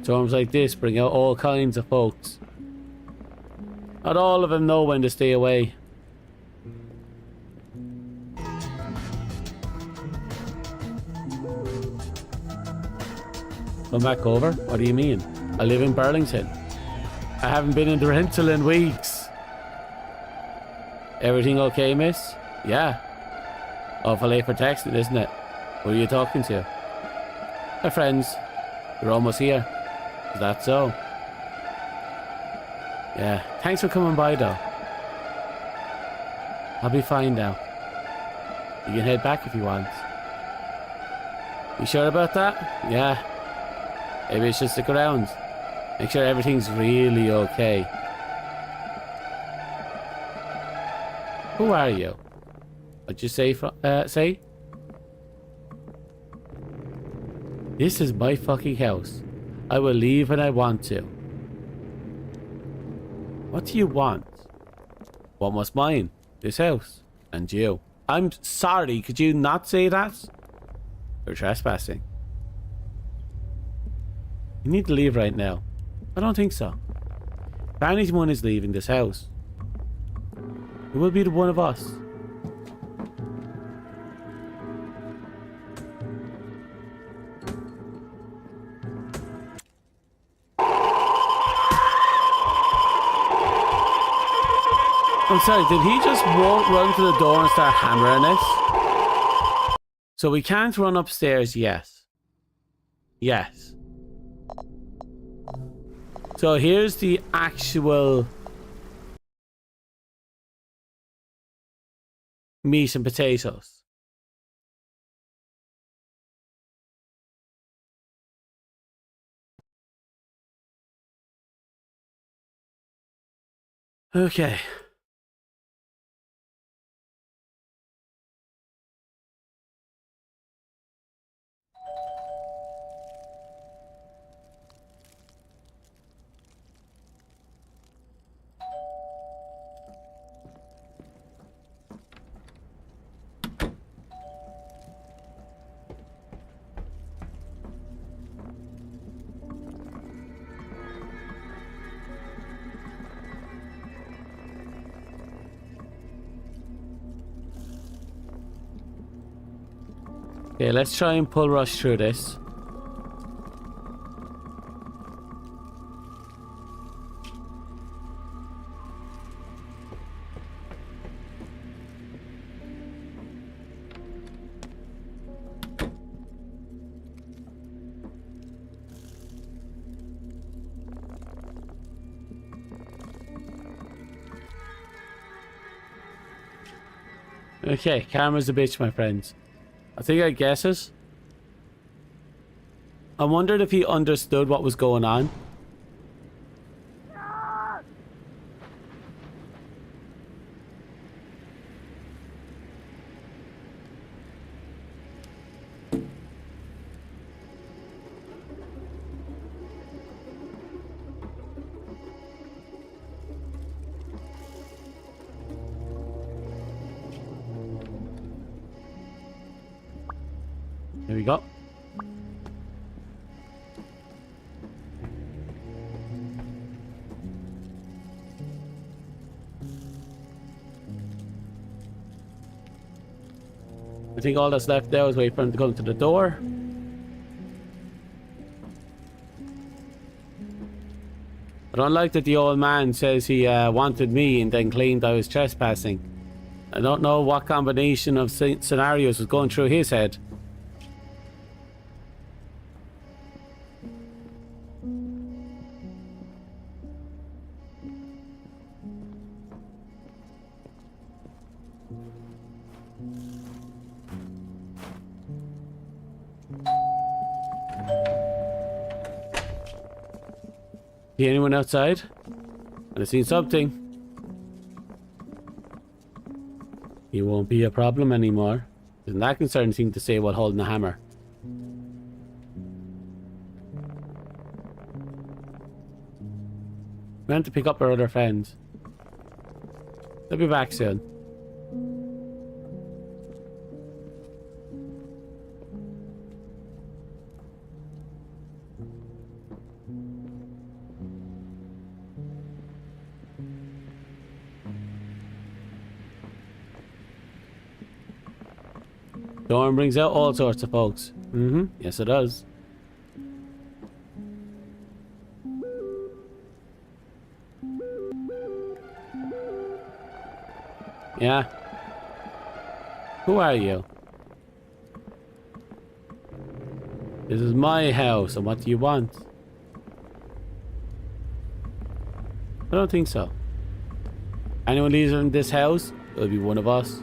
Storms like this bring out all kinds of folks. Not all of them know when to stay away. Come back over? What do you mean? I live in Burlington. I haven't been in the rental in weeks. Everything okay, miss? Yeah. Awful late for texting, isn't it? Who are you talking to? My friends. We're almost here. Is that so? Yeah. Thanks for coming by, though. I'll be fine now. You can head back if you want. You sure about that? Yeah. Maybe it's just stick around. Make sure everything's really okay. Who are you? What'd you say? Say? This is my fucking house. I will leave when I want to. What do you want? What was mine? This house. And you. I'm sorry, could you not say that? You're trespassing. You need to leave right now. I don't think so. If anyone is leaving this house, it will be the one of us. I'm sorry, did he just run to the door and start hammering it? So we can't run upstairs yet. Yes. So here's the actual meat and potatoes. Okay. Okay, let's try and pull rush through this. Okay, camera's a bitch, my friends. I think I guess it. I wondered if he understood what was going on. Here we go. I think all that's left there is wait for him to come to the door. I don't like that the old man says he wanted me and then claimed I was trespassing. I don't know what combination of scenarios was going through his head. See anyone outside? I've seen something. He won't be a problem anymore. Isn't that concerning thing to say while holding a hammer? We went to pick up our other friends. They'll be back soon. Storm brings out all sorts of folks. Yes, it does. Yeah? Who are you? This is my house, and what do you want? I don't think so. Anyone leaves in this house, it'll be one of us.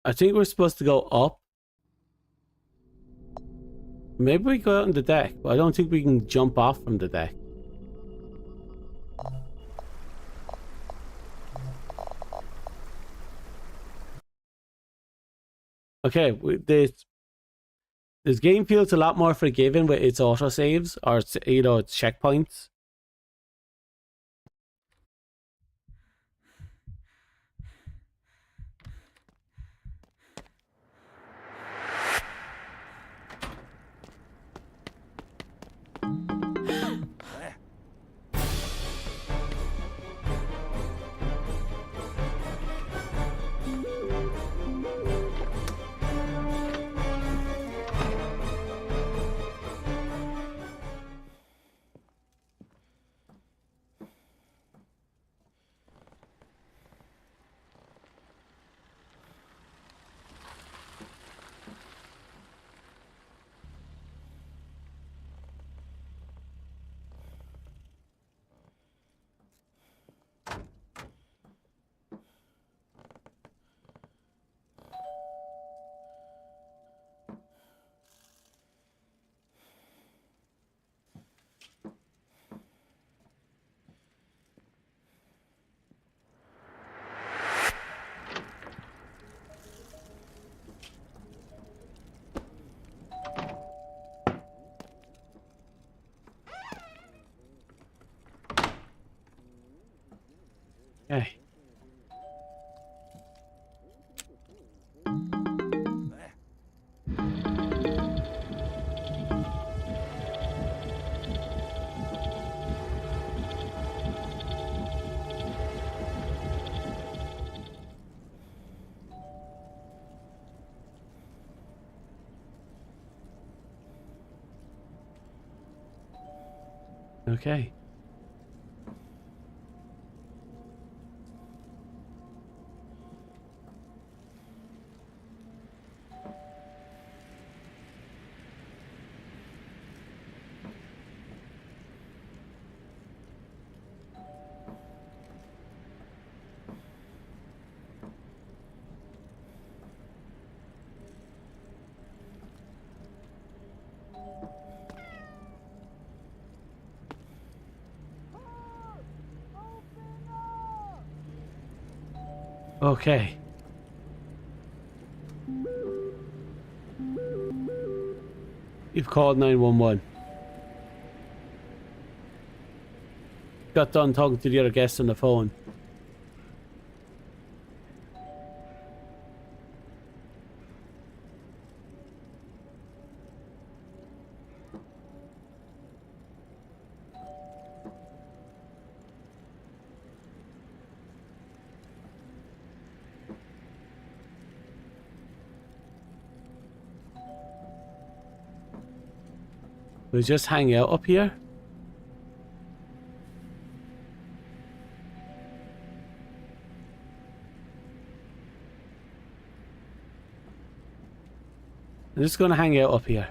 I think we're supposed to go up. Maybe we go out on the deck, but I don't think we can jump off from the deck. Okay, this game feels a lot more forgiving with its autosaves, or you know, its checkpoints. Okay. Okay. Okay. You've called 911. Got done talking to the other guests on the phone. We'll just hang out up here. I'm just gonna hang out up here.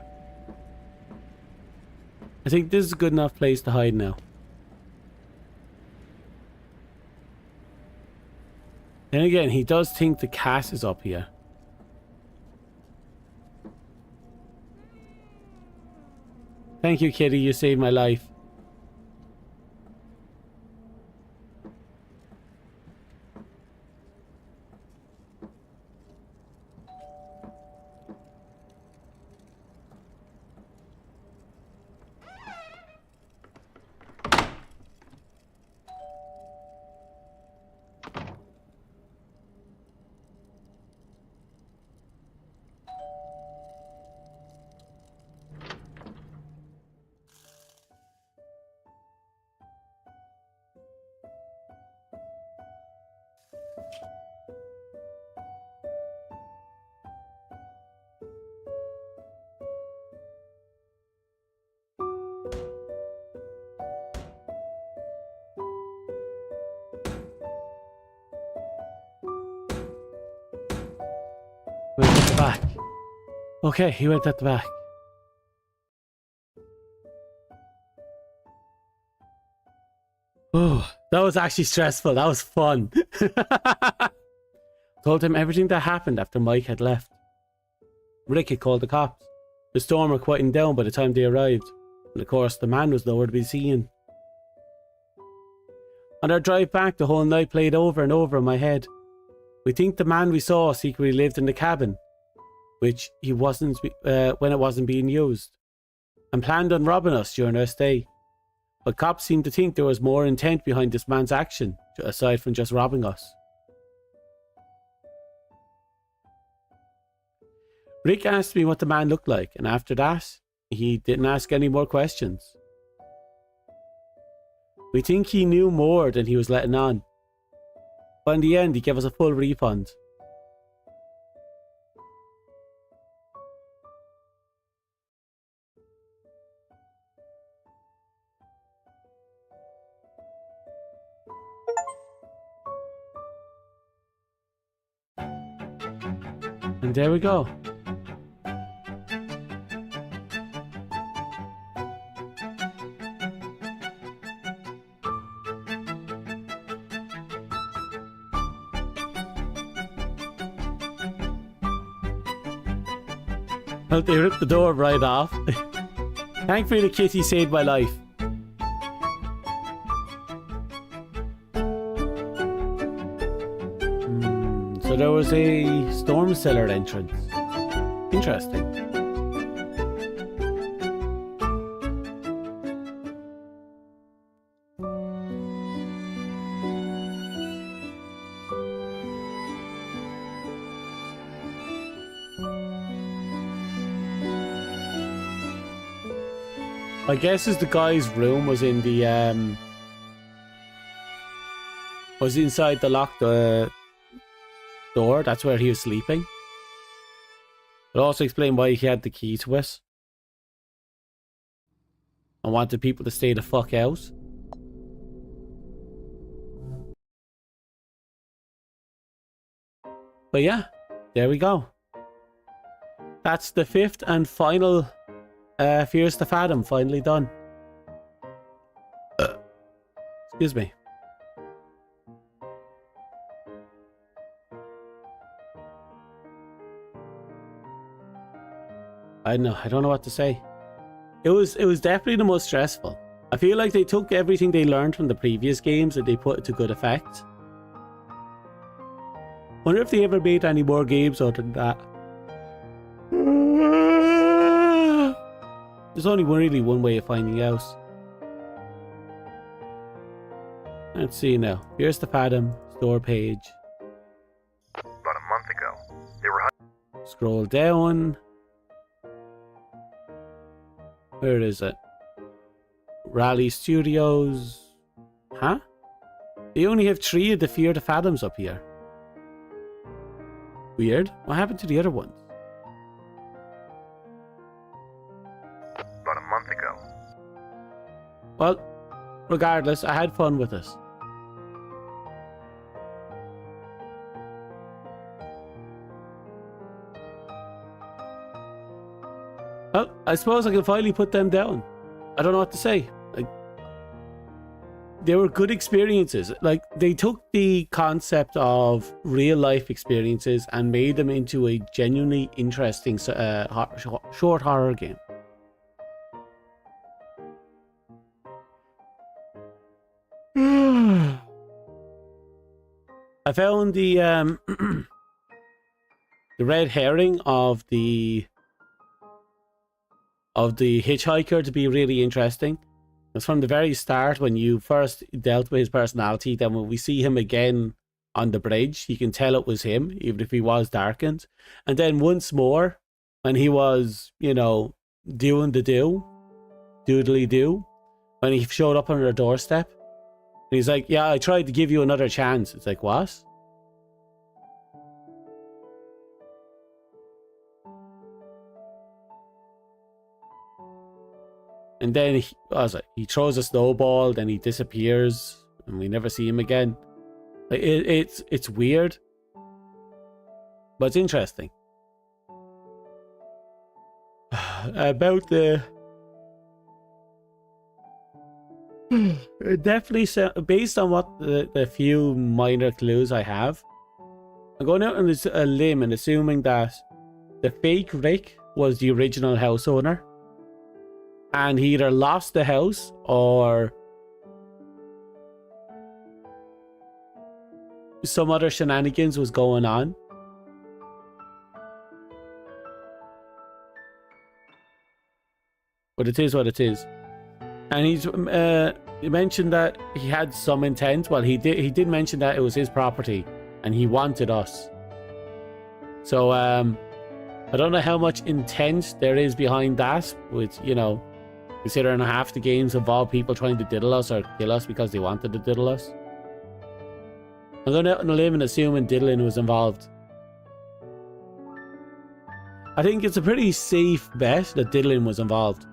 I think this is a good enough place to hide now. Then again, he does think the cat is up here. Thank you, kitty. You saved my life. Went at the back. Okay, he went at the back. Oh, that was actually stressful. That was fun. Told him everything that happened after Mike had left. Rick had called the cops. The storm were quieting down by the time they arrived. And of course, the man was nowhere to be seen. On our drive back, the whole night played over and over in my head. We think the man we saw secretly lived in the cabin, which he wasn't when it wasn't being used, and planned on robbing us during our stay. But cops seemed to think there was more intent behind this man's action, aside from just robbing us. Rick asked me what the man looked like, and after that, he didn't ask any more questions. We think he knew more than he was letting on. But in the end, he gave us a full refund. And there we go. Well, they ripped the door right off. Thankfully, the kitty saved my life. So there was a storm cellar entrance. Interesting. I guess as the guy's room was in the was inside the locked door. That's where he was sleeping. It also explained why he had the key to it. I wanted people to stay the fuck out. But yeah, there we go. That's the 5th and final Fears to Fathom, finally done. Excuse me. I don't know what to say. It was definitely the most stressful. I feel like they took everything they learned from the previous games and they put it to good effect. Wonder if they ever made any more games other than that. There's only really one way of finding out. Let's see now. Here's the Fathom store page. About a month ago, they were... Scroll down. Where is it? Raleigh Studios. Huh? They only have 3 of the Fear the Fathoms up here. Weird. What happened to the other ones? About a month ago. Well, regardless, I had fun with this. Well, I suppose I can finally put them down. I don't know what to say. They were good experiences. Like, they took the concept of real life experiences and made them into a genuinely interesting short horror game. I found the the red herring of the hitchhiker to be really interesting. It's from the very start when you first dealt with his personality. Then when we see him again on the bridge, you can tell it was him, even if he was darkened. And then once more, when he was, you know, doing the doodly do, when he showed up on her doorstep, and he's like, "Yeah, I tried to give you another chance." It's like, what? And then he throws a snowball, then he disappears, and we never see him again. Like, it's weird, but it's interesting. About the definitely based on what the few minor clues I have, I'm going out on a limb and assuming that the fake Rick was the original house owner. And he either lost the house or some other shenanigans was going on. But it is what it is. And he mentioned that he had some intent. Well, he did mention that it was his property and he wanted us. So I don't know how much intent there is behind that, with, you know, considering half the games involve people trying to diddle us or kill us because they wanted to diddle us. I'm going out on a limb and assuming diddling was involved. I think it's a pretty safe bet that diddling was involved.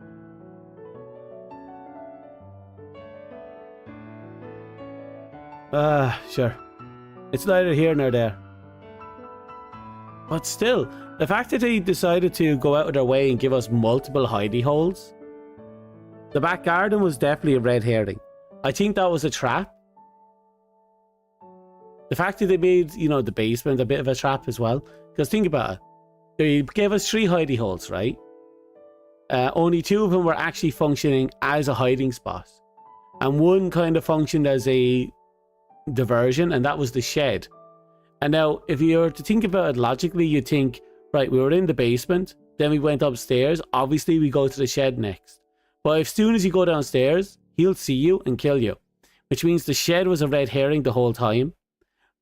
Sure. It's neither here nor there. But still, the fact that they decided to go out of their way and give us multiple hidey holes. The back garden was definitely a red herring. I think that was a trap. The fact that they made, you know, the basement a bit of a trap as well. Because think about it. They gave us 3 hidey holes, right? Only 2 of them were actually functioning as a hiding spot. And one kind of functioned as a diversion, and that was the shed. And now, if you were to think about it logically, you'd think, right, we were in the basement, then we went upstairs. Obviously, we go to the shed next. But as soon as you go downstairs, he'll see you and kill you. Which means the shed was a red herring the whole time.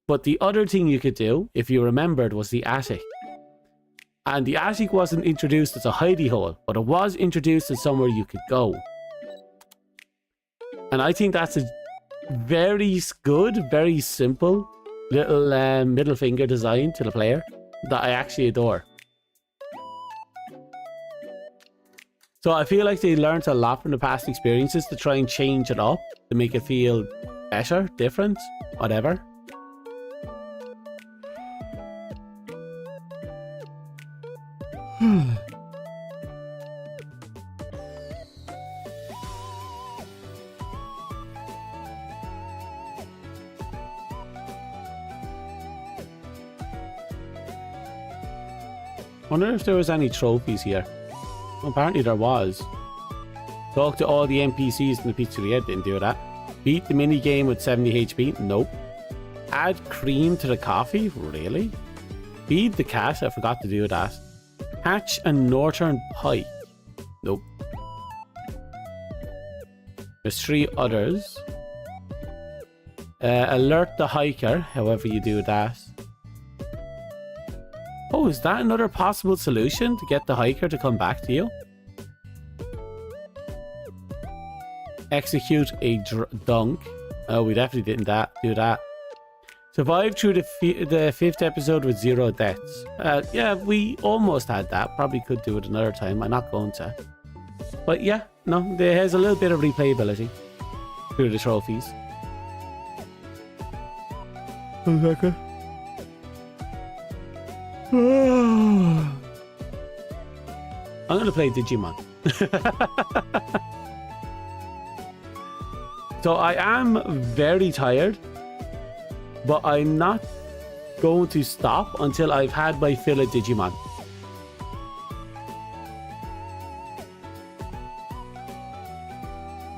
But the other thing you could do, if you remembered, was the attic. And the attic wasn't introduced as a hidey hole, but it was introduced as somewhere you could go. And I think that's a very good, very simple little middle finger design to the player that I actually adore. So I feel like they learned a lot from the past experiences to try and change it up to make it feel better, different, whatever. Wonder if there was any trophies here. Apparently there was. Talk to all the NPCs in the pizzeria. Didn't do that. Beat the mini game with 70 HP. Nope. Add cream to the coffee. Really? Feed the cat. I forgot to do that. Hatch a northern pike. Nope. There's 3 others. Alert the hiker. However you do that. Oh, is that another possible solution to get the hiker to come back to you? Execute a dunk. Oh, we definitely didn't do that. Survive through the 5th episode with 0 deaths. Yeah, we almost had that. Probably could do it another time. I'm not going to. But yeah, no, there has a little bit of replayability through the trophies. Okay. I'm gonna play Digimon. So I am very tired, but I'm not going to stop until I've had my fill of Digimon.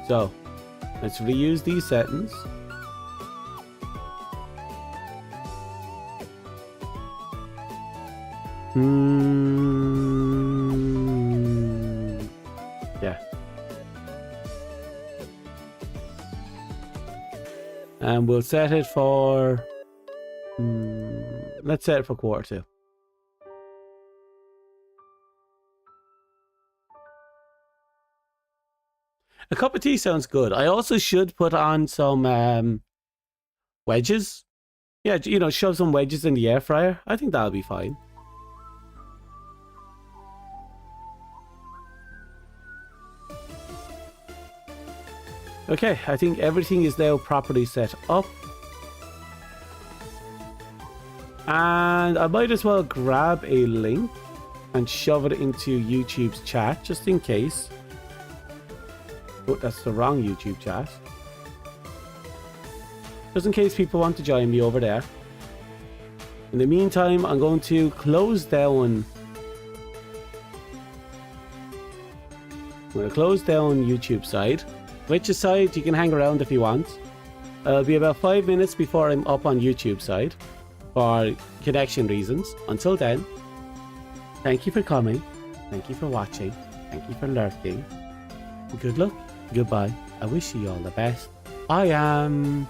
So let's reuse these settings. Yeah. And we'll set it for... let's set it for quarter 2. A cup of tea sounds good. I also should put on some wedges. Yeah, you know, shove some wedges in the air fryer. I think that'll be fine. Okay, I think everything is now properly set up. And I might as well grab a link and shove it into YouTube's chat, just in case. Oh, that's the wrong YouTube chat. Just in case people want to join me over there. In the meantime, I'm going to close down... I'm going to close down YouTube side. Which side you can hang around if you want. It'll be about 5 minutes before I'm up on YouTube side for connection reasons. Until then, thank you for coming. Thank you for watching. Thank you for lurking. Good luck. Goodbye. I wish you all the best. I am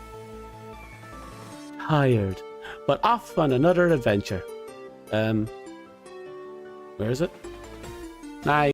tired, but off on another adventure. Where is it? Night.